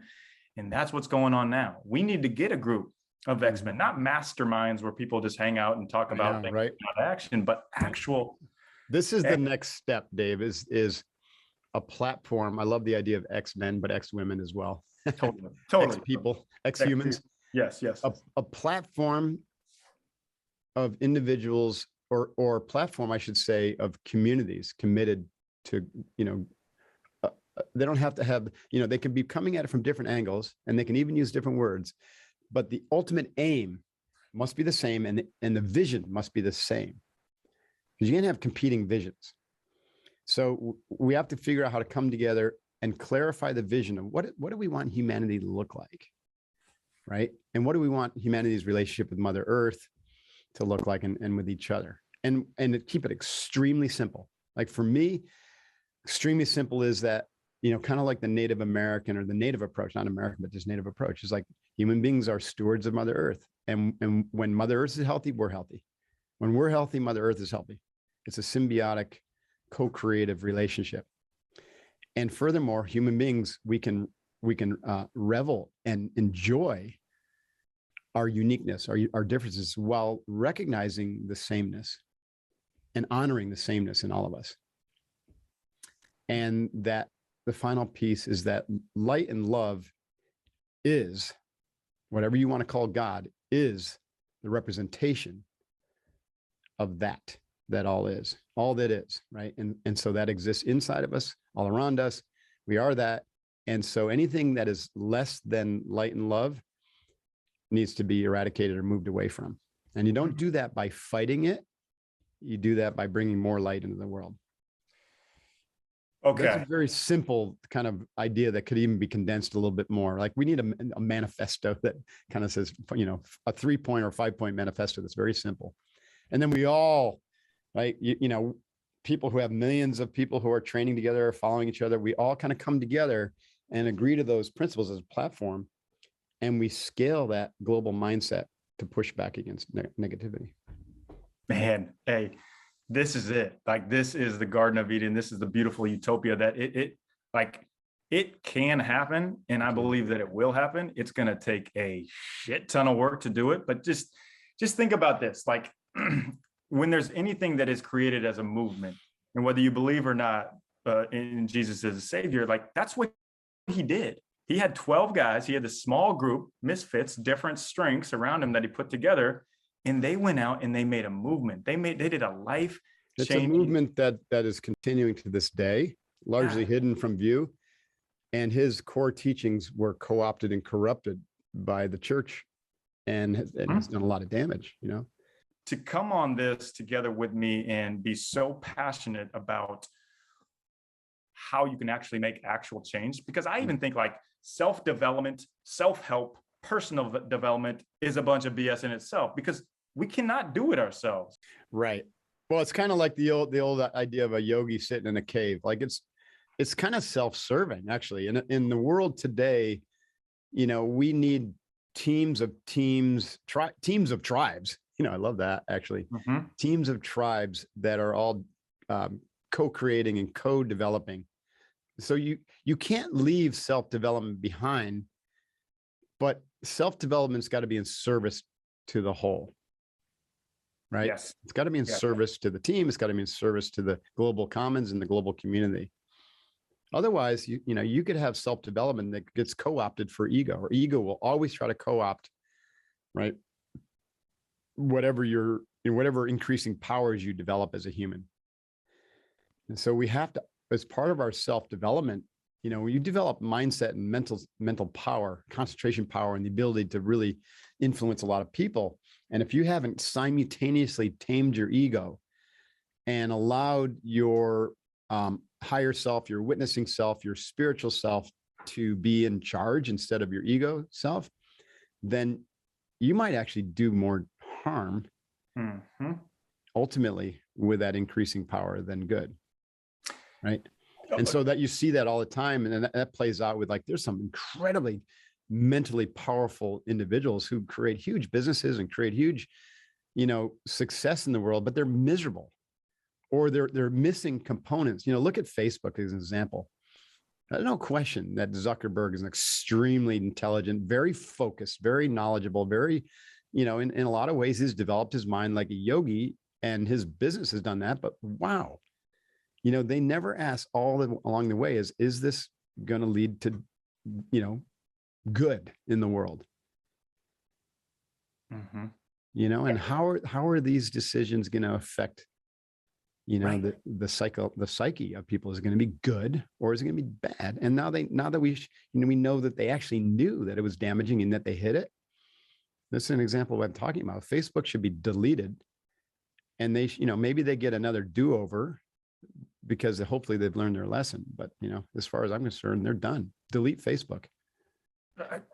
And that's what's going on now. We need to get a group of X-Men, not masterminds where people just hang out and talk about things, right? Not action, but actual. This is the next step, Dave, is a platform. I love the idea of X-Men, but X-women as well. Totally. X-people, X-humans. Yes. A platform of individuals, or platform, I should say, of communities committed to, they don't have to have, they can be coming at it from different angles, and they can even use different words, but the ultimate aim must be the same, and the vision must be the same, because you can't have competing visions. So we have to figure out how to come together and clarify the vision of what do we want humanity to look like, right? And what do we want humanity's relationship with Mother Earth to look like, and with each other, and to keep it extremely simple. Like, for me, extremely simple is that, kind of like the Native American or the Native approach, not American, but just Native approach, is like human beings are stewards of Mother Earth. And when Mother Earth is healthy, we're healthy. When we're healthy, Mother Earth is healthy. It's a symbiotic, co-creative relationship. And furthermore, human beings, we can revel and enjoy our uniqueness, our differences, while recognizing the sameness and honoring the sameness in all of us. And that the final piece is that light and love is, whatever you want to call God, is the representation of that all is, all that is, right? And so that exists inside of us, all around us. We are that. And so anything that is less than light and love needs to be eradicated or moved away from. And you don't do that by fighting it. You do that by bringing more light into the world. Okay. That's a very simple kind of idea that could even be condensed a little bit more. Like, we need a manifesto that kind of says, a 3-point or 5-point manifesto that's very simple. And then we all, right, people who have millions of people who are training together, following each other, we all kind of come together and agree to those principles as a platform. And we scale that global mindset to push back against negativity. Man, hey, this is it. Like, this is the Garden of Eden. This is the beautiful utopia that it can happen. And I believe that it will happen. It's going to take a shit ton of work to do it. But just think about this. Like, when there's anything that is created as a movement, and whether you believe or not in Jesus as a savior, like that's what he did. He had 12 guys. He had this small group, misfits, different strengths around him that he put together, and they went out and they made a movement. They did a life It's changing. a movement that is continuing to this day, largely hidden from view. And his core teachings were co-opted and corrupted by the church, and has done a lot of damage, you know. To come on this together with me and be so passionate about how you can actually make actual change, because I even think like self-development, self-help, personal development is a bunch of BS in itself, because we cannot do it ourselves. Right. Well, it's kind of like the old idea of a yogi sitting in a cave. Like it's kind of self-serving, actually. In the world today, you know, we need teams of tribes. You know, I love that, actually. Teams of tribes that are all co-creating and co-developing. So you can't leave self-development behind, but self-development's got to be in service to the whole, right? Yes. It's got to be in service to the team. It's got to be in service to the global commons and the global community. Otherwise, you know, you could have self-development that gets co-opted for ego, or ego will always try to co-opt, right? Whatever increasing powers you develop as a human. And so we have to, as part of our self-development, you know, when you develop mindset and mental power, concentration power, and the ability to really influence a lot of people. And if you haven't simultaneously tamed your ego and allowed your higher self, your witnessing self, your spiritual self to be in charge instead of your ego self, then you might actually do more harm ultimately with that increasing power than good. Right. And so that you see that all the time. And then that plays out with, like, there's some incredibly mentally powerful individuals who create huge businesses and create huge, you know, success in the world, but they're miserable, or they're missing components. You know, look at Facebook as an example. No question that Zuckerberg is an extremely intelligent, very focused, very knowledgeable, very, you know, in a lot of ways, he's developed his mind like a yogi, and his business has done that. But wow, you know, they never ask along the way is this going to lead to, you know, good in the world? You know, and how are these decisions going to affect, you know, the psyche of people? Is it going to be good, or is it going to be bad? And now that we know that they actually knew that it was damaging and that they hid it. This is an example of what I'm talking about. Facebook should be deleted, and they, you know, maybe they get another do-over because hopefully they've learned their lesson. But, you know, as far as I'm concerned, they're done. Delete Facebook.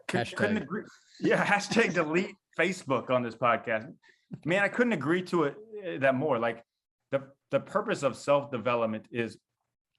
Couldn't agree. Yeah, hashtag delete Facebook on this podcast. Man, I couldn't agree to it that more. Like the purpose of self-development is,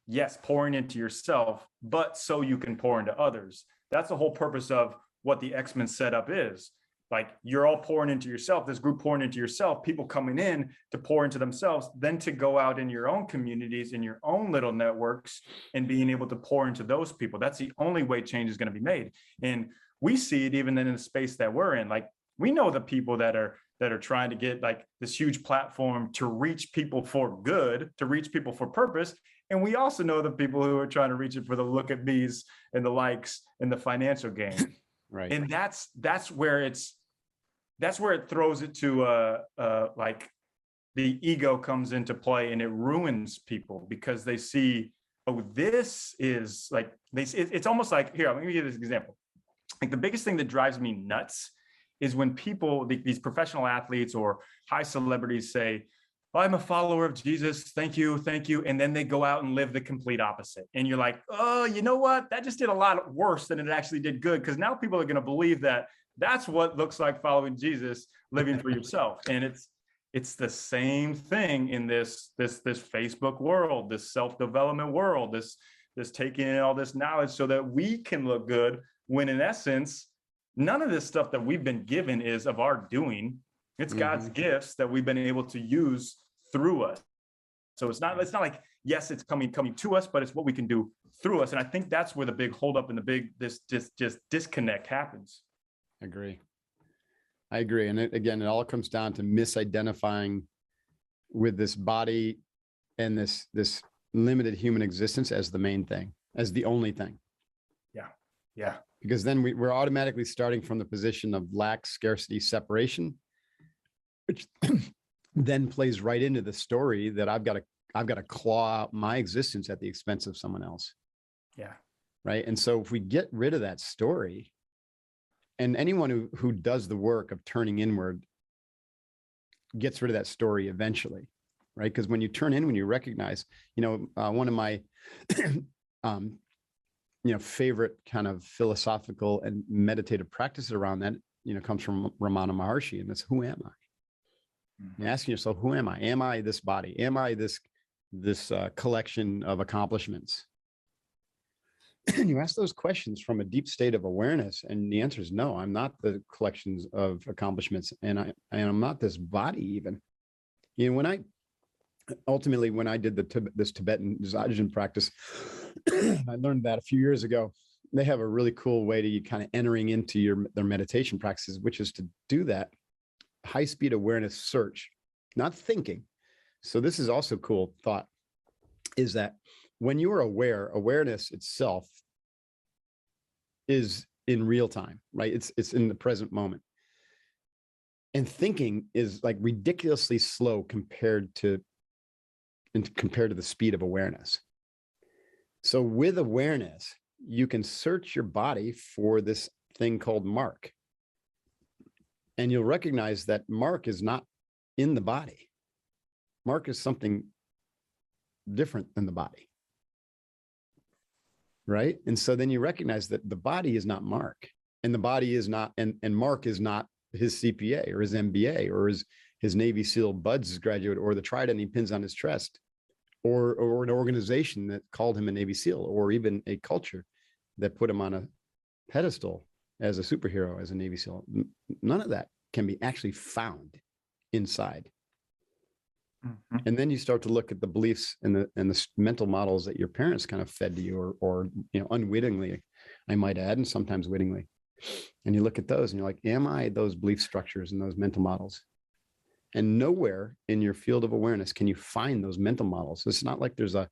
yes, pouring into yourself, but so you can pour into others. That's the whole purpose of what the X-Men setup is. Like, you're all pouring into yourself, this group pouring into yourself, people coming in to pour into themselves, then to go out in your own communities, in your own little networks, and being able to pour into those people. That's the only way change is going to be made. And we see it even in the space that we're in. Like, we know the people that are trying to get like this huge platform to reach people for good, to reach people for purpose. And we also know the people who are trying to reach it for the look at me's and the likes and the financial gain. Right. And that's where it throws it to like the ego comes into play, and it ruins people because they see, oh, this is like it's almost like, here, let me give you this example. Like, the biggest thing that drives me nuts is when people, these professional athletes or high celebrities say, oh, I'm a follower of Jesus, thank you. And then they go out and live the complete opposite. And you're like, oh, you know what? That just did a lot worse than it actually did good, because now people are going to believe that that's what looks like following Jesus, living for yourself. And it's the same thing in this Facebook world, this self-development world, this taking in all this knowledge so that we can look good, when in essence, none of this stuff that we've been given is of our doing. It's God's gifts that we've been able to use through us. So it's not like, yes, it's coming to us, but it's what we can do through us. And I think that's where the big holdup and the big this just disconnect happens. I agree. And it all comes down to misidentifying with this body and this limited human existence as the main thing, as the only thing. Yeah. Yeah. Because then we're automatically starting from the position of lack, scarcity, separation, which then plays right into the story that I've got to claw out my existence at the expense of someone else. Yeah. Right. And so if we get rid of that story, and anyone who does the work of turning inward gets rid of that story eventually, right? Because when you turn in, when you recognize, one of my favorite kind of philosophical and meditative practices around that, comes from Ramana Maharshi, and that's, who am I? You're asking yourself, who am I? Am I this body? Am I this collection of accomplishments? And you ask those questions from a deep state of awareness, and the answer is no. I'm not the collections of accomplishments, and I'm not this body even. When I did this Tibetan Dzogchen practice, I learned that a few years ago. They have a really cool way to kind of entering into their meditation practices, which is to do that high speed awareness search, not thinking. So this is also cool thought, is that when you are aware, awareness itself is in real time, right? It's in the present moment. And thinking is like ridiculously slow compared to the speed of awareness. So with awareness, you can search your body for this thing called mark. And you'll recognize that mark is not in the body. Mark is something different than the body. Right? And so then you recognize that the body is not Mark, and the body is not, and Mark is not his CPA or his MBA or his Navy SEAL Buds graduate, or the trident he pins on his chest, or an organization that called him a Navy SEAL, or even a culture that put him on a pedestal as a superhero, as a Navy SEAL. None of that can be actually found inside. Mm-hmm. And then you start to look at the beliefs and the mental models that your parents kind of fed to you, or unwittingly, I might add, and sometimes wittingly. And you look at those and you're like, am I those belief structures and those mental models? And nowhere in your field of awareness can you find those mental models. It's not like there's a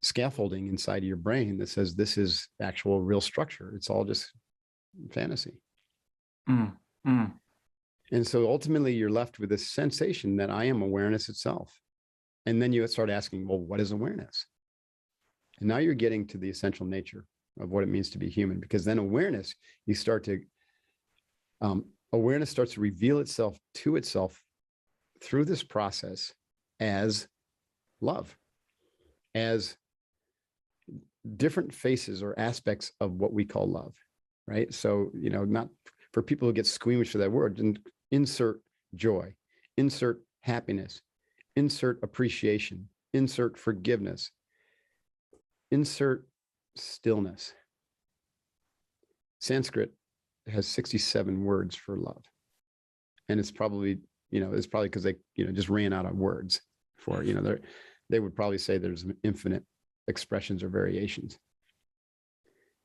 scaffolding inside of your brain that says this is actual real structure. It's all just fantasy. And so ultimately you're left with this sensation that I am awareness itself. And then you start asking, well, what is awareness? And now you're getting to the essential nature of what it means to be human, because then awareness starts to reveal itself to itself through this process as love, as different faces or aspects of what we call love, right? So, not for people who get squeamish for that word, and insert joy, insert happiness, insert appreciation, insert forgiveness, insert stillness. Sanskrit has 67 words for love. And it's probably, because they, just ran out of words for it. They would probably say there's infinite expressions or variations.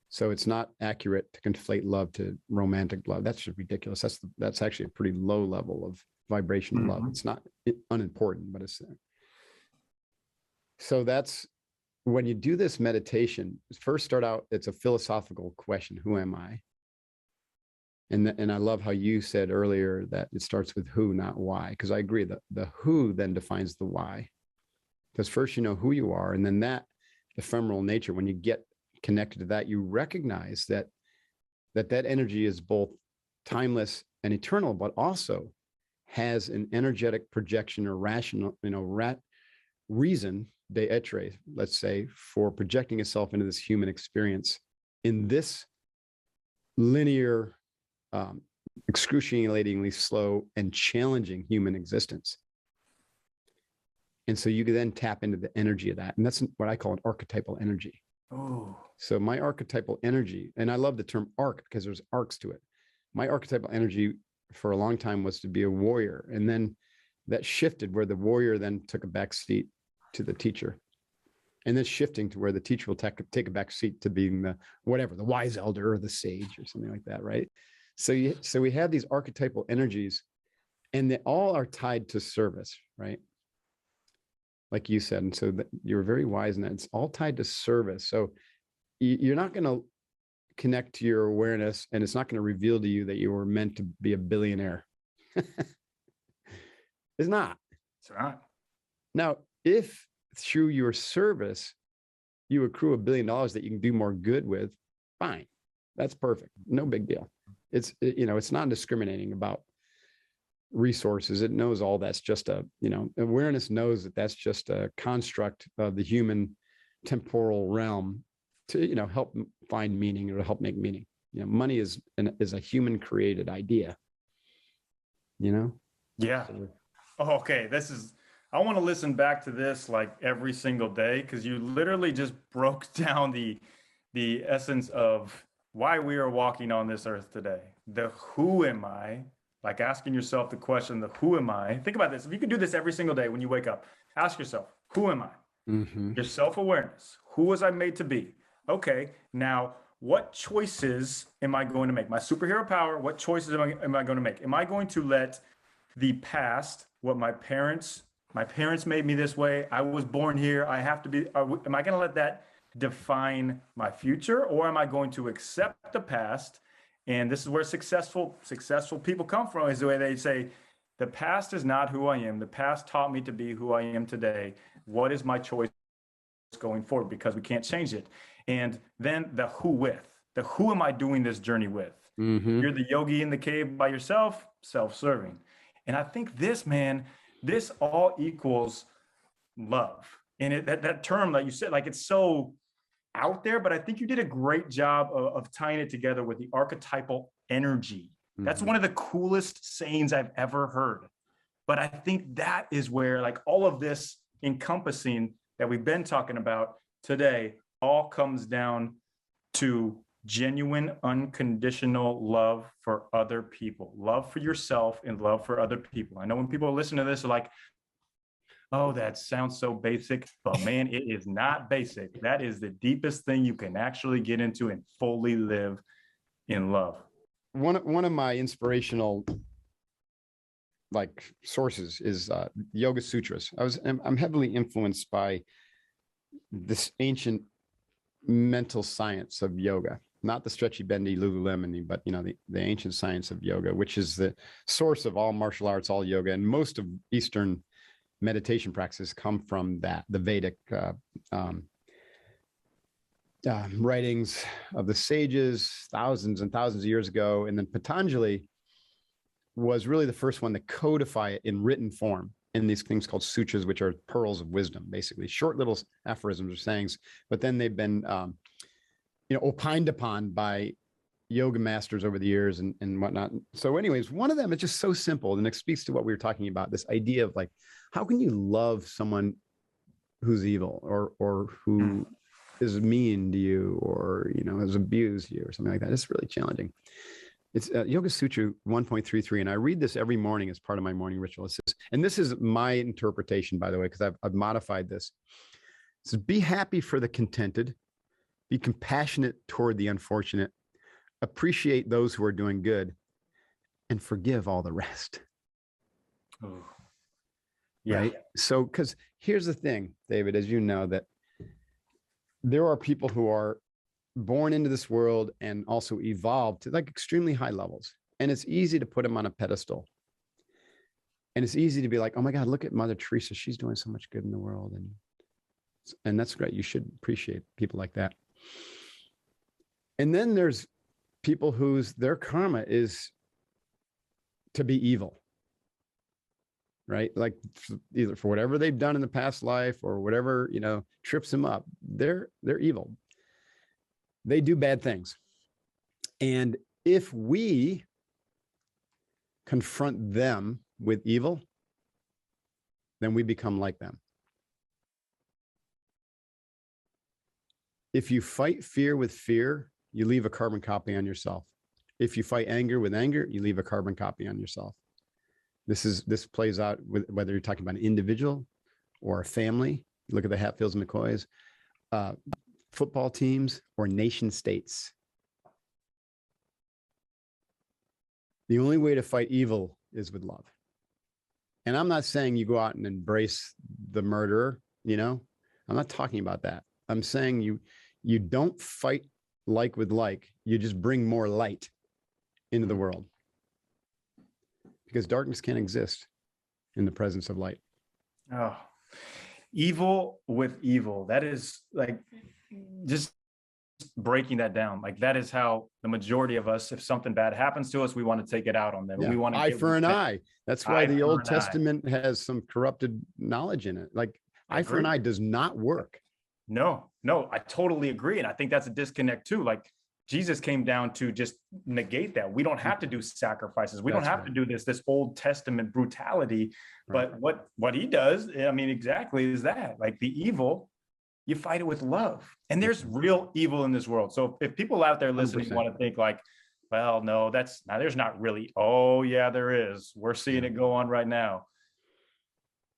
So it's not accurate to conflate love to romantic love. That's just ridiculous. That's actually a pretty low level of vibrational love. It's not unimportant, but it's there. So that's when you do this meditation, first start out, it's a philosophical question. Who am I? And I love how you said earlier that it starts with who, not why, because I agree that the who then defines the why. Because first you know who you are, and then that ephemeral nature, when you get connected to that, you recognize that energy is both timeless and eternal, but also has an energetic projection or rational, reason d'etre, let's say, for projecting itself into this human experience in this linear, excruciatingly slow and challenging human existence. And so you can then tap into the energy of that. And that's what I call an archetypal energy. Oh. So my archetypal energy, and I love the term arc because there's arcs to it. My archetypal energy for a long time was to be a warrior. And then that shifted where the warrior then took a back seat to the teacher. And then shifting to where the teacher will take a back seat to being the wise elder or the sage or something like that, right? So we have these archetypal energies, and they all are tied to service, right? like you said. And so that you're very wise in that. It's all tied to service. So you're not going to connect to your awareness, and it's not going to reveal to you that you were meant to be a billionaire. It's not. It's not. Now, if through your service, you accrue $1 billion that you can do more good with, fine. That's perfect. No big deal. It's, you know, it's not discriminating about resources. It knows all that's just a, you know, awareness knows that that's just a construct of the human temporal realm to, you know, help find meaning or to help make meaning. You know, money is a human created idea, you know? Yeah. Oh, okay. I want to listen back to this like every single day, because you literally just broke down the essence of why we are walking on this earth today. The who am I, like asking yourself the question, the who am I? Think about this. If you could do this every single day when you wake up, ask yourself, who am I? Mm-hmm. Your self-awareness. Who was I made to be? Okay, now what choices am I going to make? My superhero power, what choices am I going to make? Am I going to let the past, what my parents made me this way, I was born here, I have to be, am I going to let that define my future, or am I going to accept the past? And this is where successful people come from, is the way they say, the past is not who I am. The past taught me to be who I am today. What is my choice going forward? Because we can't change it. And then the who am I doing this journey with? Mm-hmm. You're the yogi in the cave by yourself, self-serving. And I think this all equals love. And that term that you said, like, it's so out there, but I think you did a great job of tying it together with the archetypal energy. Mm-hmm. That's one of the coolest sayings I've ever heard. But I think that is where, like, all of this encompassing that we've been talking about today all comes down to genuine, unconditional love for other people, love for yourself and love for other people. I know when people listen to this, they're like, oh, that sounds so basic, but man, it is not basic. That is the deepest thing you can actually get into and fully live in love. One of my inspirational like sources is Yoga Sutras. I'm heavily influenced by this ancient mental science of yoga, not the stretchy bendy Lululemon, but, you know, the ancient science of yoga, which is the source of all martial arts, all yoga, and most of Eastern meditation practices come from that, the Vedic writings of the sages thousands and thousands of years ago. And then Patanjali was really the first one to codify it in written form in these things called sutras, which are pearls of wisdom, basically short little aphorisms or sayings. But then they've been, you know, opined upon by yoga masters over the years and whatnot. So anyways, one of them is just so simple, and it speaks to what we were talking about, this idea of like, how can you love someone who's evil or who is mean to you, or, you know, has abused you or something like that? It's really challenging. It's Yoga Sutra 1.33, and I read this every morning as part of my morning ritual. It says, and this is my interpretation, by the way, because I've modified this. It says, be happy for the contented, be compassionate toward the unfortunate, appreciate those who are doing good, and forgive all the rest. Oh. Yeah. Right? So, because here's the thing, David, as you know, that there are people who are born into this world and also evolved to like extremely high levels. And it's easy to put them on a pedestal. And it's easy to be like, oh my God, look at Mother Teresa. She's doing so much good in the world. And that's great. You should appreciate people like that. And then there's people whose their karma is to be evil. Right? Like either for whatever they've done in the past life or whatever, you know, trips them up. They're evil. They do bad things. And if we confront them with evil, then we become like them. If you fight fear with fear, you leave a carbon copy on yourself. If you fight anger with anger, you leave a carbon copy on yourself. This plays out with whether you're talking about an individual or a family. Look at the Hatfields and McCoys, football teams, or nation states. The only way to fight evil is with love. And I'm not saying you go out and embrace the murderer, I'm not talking about that. I'm saying you don't fight like with like, you just bring more light into the world, because darkness can't exist in the presence of light. Oh, evil with evil. That is like, just breaking that down. Like, that is how the majority of us, if something bad happens to us, we want to take it out on them. Yeah. We want to eye for an eye. That's why the Old Testament has some corrupted knowledge in it. Like, eye for an eye does not work. No, I totally agree. And I think that's a disconnect too. Like, Jesus came down to just negate that. We don't have to do sacrifices. We don't have to do this Old Testament brutality. But what he does, I mean, exactly is that. Like, the evil, you fight it with love. And there's real evil in this world. So if people out there listening 100%. want to think like, well, no, there's not really. Oh yeah, there is. We're seeing it go on right now.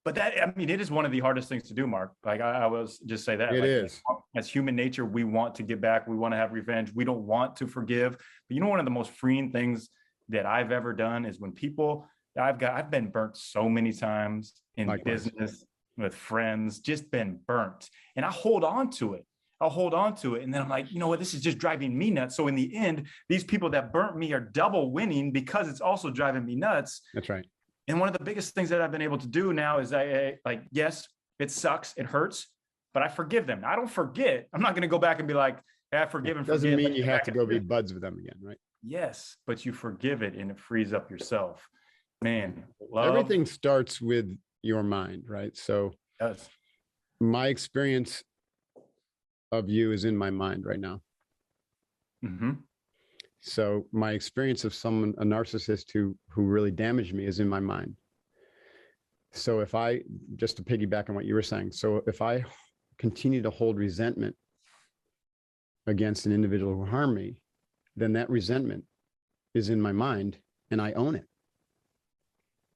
But it is one of the hardest things to do, Mark. Like, I was just say that. It is. As human nature, we want to get back. We want to have revenge. We don't want to forgive. But one of the most freeing things that I've ever done is when people, I've been burnt so many times in business, with friends, just been burnt. And I hold on to it. And then I'm like, you know what? This is just driving me nuts. So in the end, these people that burnt me are double winning because it's also driving me nuts. That's right. And one of the biggest things that I've been able to do now is yes, it sucks, it hurts, but I forgive them. I don't forget. I'm not going to go back and be like, hey, I forgive and forgive. Doesn't mean you have to go be buds with them again, right? Yes, but you forgive it and it frees up yourself. Man, everything starts with your mind, right? So my experience of you is in my mind right now. Mm-hmm. So my experience of a narcissist who really damaged me is in my mind. So just to piggyback on what you were saying, so if I continue to hold resentment against an individual who harmed me, then that resentment is in my mind and I own it.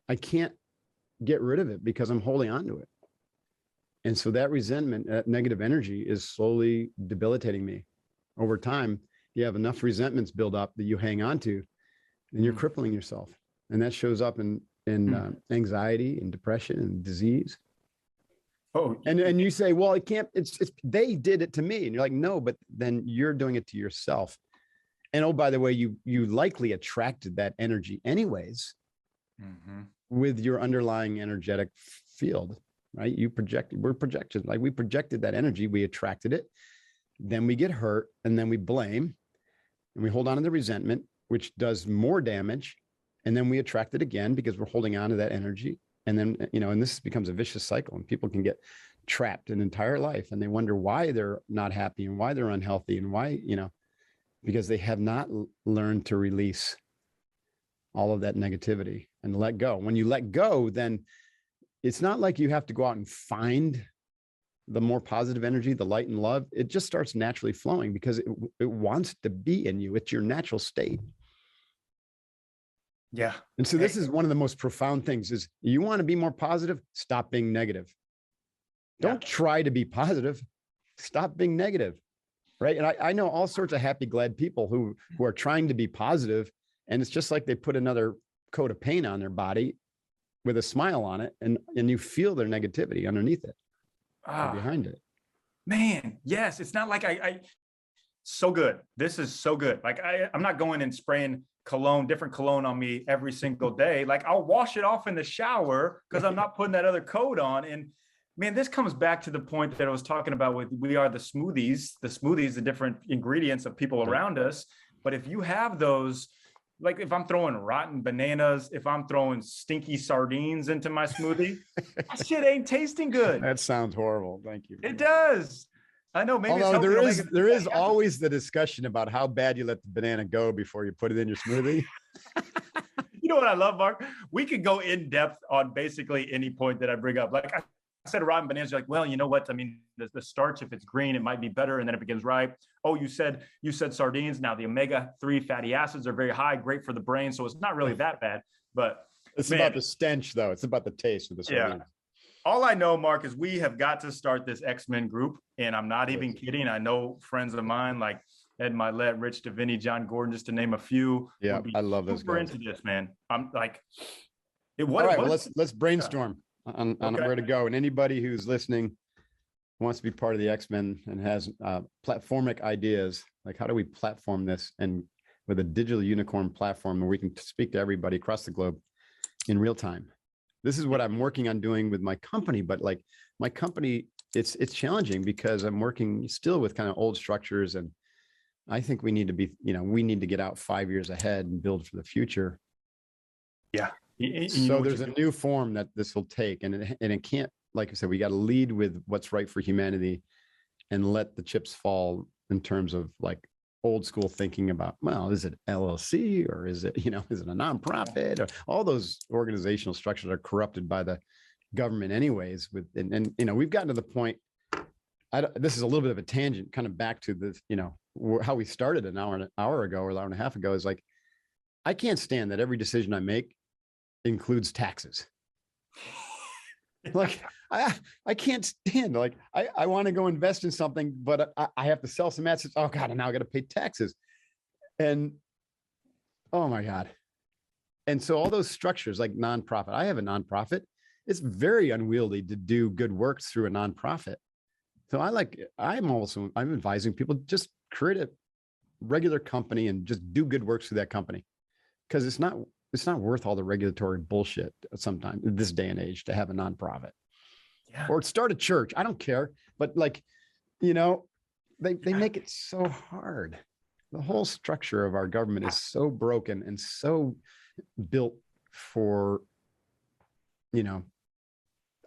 I can't get rid of it because I'm holding on to it. And so that resentment, that negative energy is slowly debilitating me. Over time, you have enough resentments build up that you hang on to, and you're crippling yourself. And that shows up in anxiety and depression and disease. Oh, and you say, well, it can't, it's they did it to me. And you're like, no, but then you're doing it to yourself. And oh, by the way, you likely attracted that energy anyways, with your underlying energetic field, right? We're projected, like we projected that energy, we attracted it. Then we get hurt, and then we blame, and we hold on to the resentment, which does more damage. And then we attract it again because we're holding on to that energy. And then, and this becomes a vicious cycle, and people can get trapped an entire life, and they wonder why they're not happy and why they're unhealthy and why, because they have not learned to release all of that negativity and let go. When you let go, then it's not like you have to go out and find the more positive energy, the light and love. It just starts naturally flowing because it wants to be in you. It's your natural state. Yeah. And so this is one of the most profound things is you want to be more positive, stop being negative. Don't try to be positive, stop being negative. Right. And I know all sorts of happy, glad people who are trying to be positive, and it's just like they put another coat of paint on their body with a smile on it, and you feel their negativity underneath it. Behind it, man. Yes, it's not like I so good. This is so good. Like I'm not going and spraying different cologne on me every single day. Like I'll wash it off in the shower because I'm not putting that other coat on. And man, this comes back to the point that I was talking about with we are the smoothies, the different ingredients of people around us. But if you have those, like if I'm throwing rotten bananas, if I'm throwing stinky sardines into my smoothie, that shit ain't tasting good. That sounds horrible. Thank you. It does. I know. Maybe although there is always the discussion about how bad you let the banana go before you put it in your smoothie. You know what I love, Mark? We could go in depth on basically any point that I bring up. Like I said, rotten bananas. You're like, well, you know what? I mean, the starch, if it's green, it might be better, and then it becomes ripe. Oh, you said sardines. Now the omega-3 fatty acids are very high, great for the brain, so it's not really that bad. But it's about the stench, though. It's about the taste of the sardines. Yeah. All I know, Mark, is we have got to start this X-Men group, and I'm not even kidding. I know friends of mine like Ed Milet, Rich DeVinny, John Gordon, just to name a few. Yeah, I love those guys. Into this, man. I'm like, All right, well, let's brainstorm on where to go. And anybody who's listening wants to be part of the X-Men and has platformic ideas, like how do we platform this and with a digital unicorn platform where we can speak to everybody across the globe in real time. This is what I'm working on doing with my company, but like my company, it's challenging because I'm working still with kind of old structures, and I think we need to be, we need to get out 5 years ahead and build for the future. Yeah. So there's a new form that this will take, and it can't, like I said, we got to lead with what's right for humanity and let the chips fall in terms of like old school thinking about, well, is it LLC or is it, is it a nonprofit, or all those organizational structures are corrupted by the government anyways. And we've gotten to the point, this is a little bit of a tangent, kind of back to this, how we started an hour ago or an hour and a half ago, is like, I can't stand that every decision I make includes taxes. Like I can't stand, like I want to go invest in something, but I have to sell some assets. Oh God, and now I got to pay taxes. And oh my God. And so all those structures, like nonprofit, I have a nonprofit. It's very unwieldy to do good work through a nonprofit. So I'm advising people, just create a regular company and just do good work through that company. Because it's not worth all the regulatory bullshit sometimes in this day and age to have a nonprofit. Yeah. Or start a church. I don't care. But like, they make it so hard. The whole structure of our government is so broken and so built for, I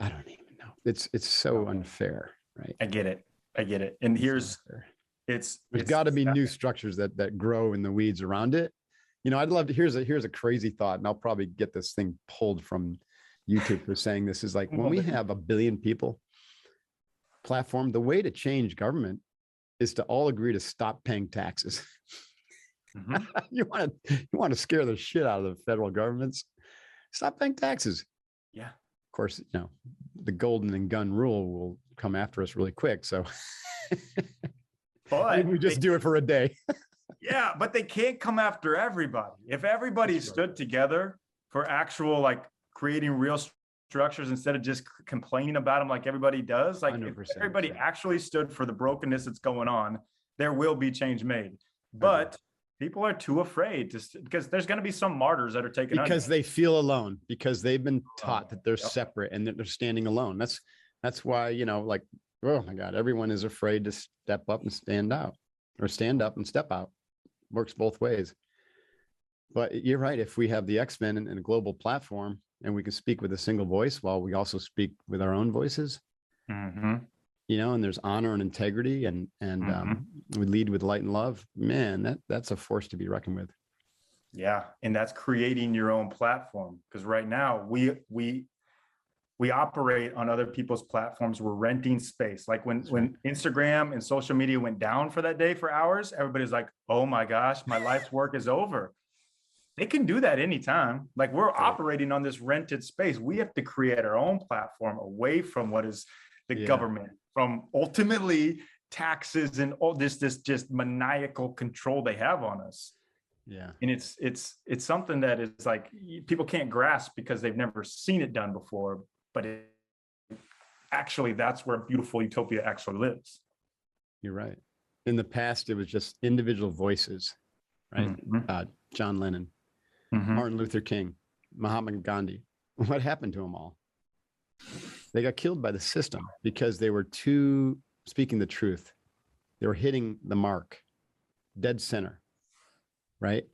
don't even know. It's so unfair, right? I get it. And there's got to be new structures that grow in the weeds around it. I'd love to, here's a crazy thought, and I'll probably get this thing pulled from YouTube for saying this, is like, when we have 1 billion people platform, the way to change government is to all agree to stop paying taxes. Mm-hmm. You want to scare the shit out of the federal governments. Stop paying taxes. Yeah. Of course, the golden and gun rule will come after us really quick. So but we just do it for a day. Yeah, but they can't come after everybody. If everybody stood together for actual, like, creating real structures instead of just complaining about them like everybody does, like if everybody actually stood for the brokenness that's going on, there will be change made. But people are too afraid because there's going to be some martyrs that are taken because they feel alone, because they've been taught that they're separate and that they're standing alone. That's why, like, oh my God, everyone is afraid to step up and stand out, or stand up and step out. Works both ways. But you're right. If we have the X-Men and a global platform, and we can speak with a single voice while we also speak with our own voices, and there's honor and integrity, and we lead with light and love, man, that's a force to be reckoned with. Yeah. And that's creating your own platform. Because right now we operate on other people's platforms. We're renting space. Like when Instagram and social media went down for that day for hours, everybody's like, oh my gosh, my life's work is over. They can do that anytime. Like, we're operating on this rented space. We have to create our own platform away from what is the government, from ultimately taxes and all this just maniacal control they have on us. Yeah. And it's something that is like, people can't grasp because they've never seen it done before. But actually, that's where beautiful utopia actually lives. You're right. In the past, it was just individual voices, right? Mm-hmm. John Lennon, Martin Luther King, Mahatma Gandhi. What happened to them all? They got killed by the system because they were too speaking the truth. They were hitting the mark, dead center, right?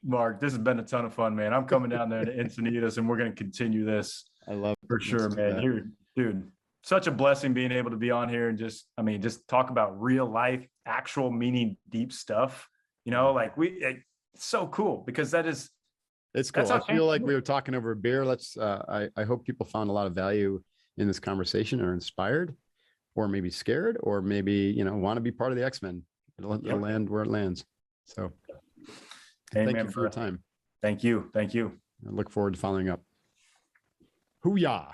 Mark, this has been a ton of fun, man. I'm coming down there to Encinitas, and we're going to continue this. I love it. For sure, man. Dude, such a blessing being able to be on here and just talk about real life, actual meaning, deep stuff. It's so cool because it's cool. I feel like we were talking over a beer. I hope people found a lot of value in this conversation, or inspired, or maybe scared, or maybe, want to be part of the X-Men. It'll land where it lands. So thank you for your time. Thank you. I look forward to following up. Hoo-yah.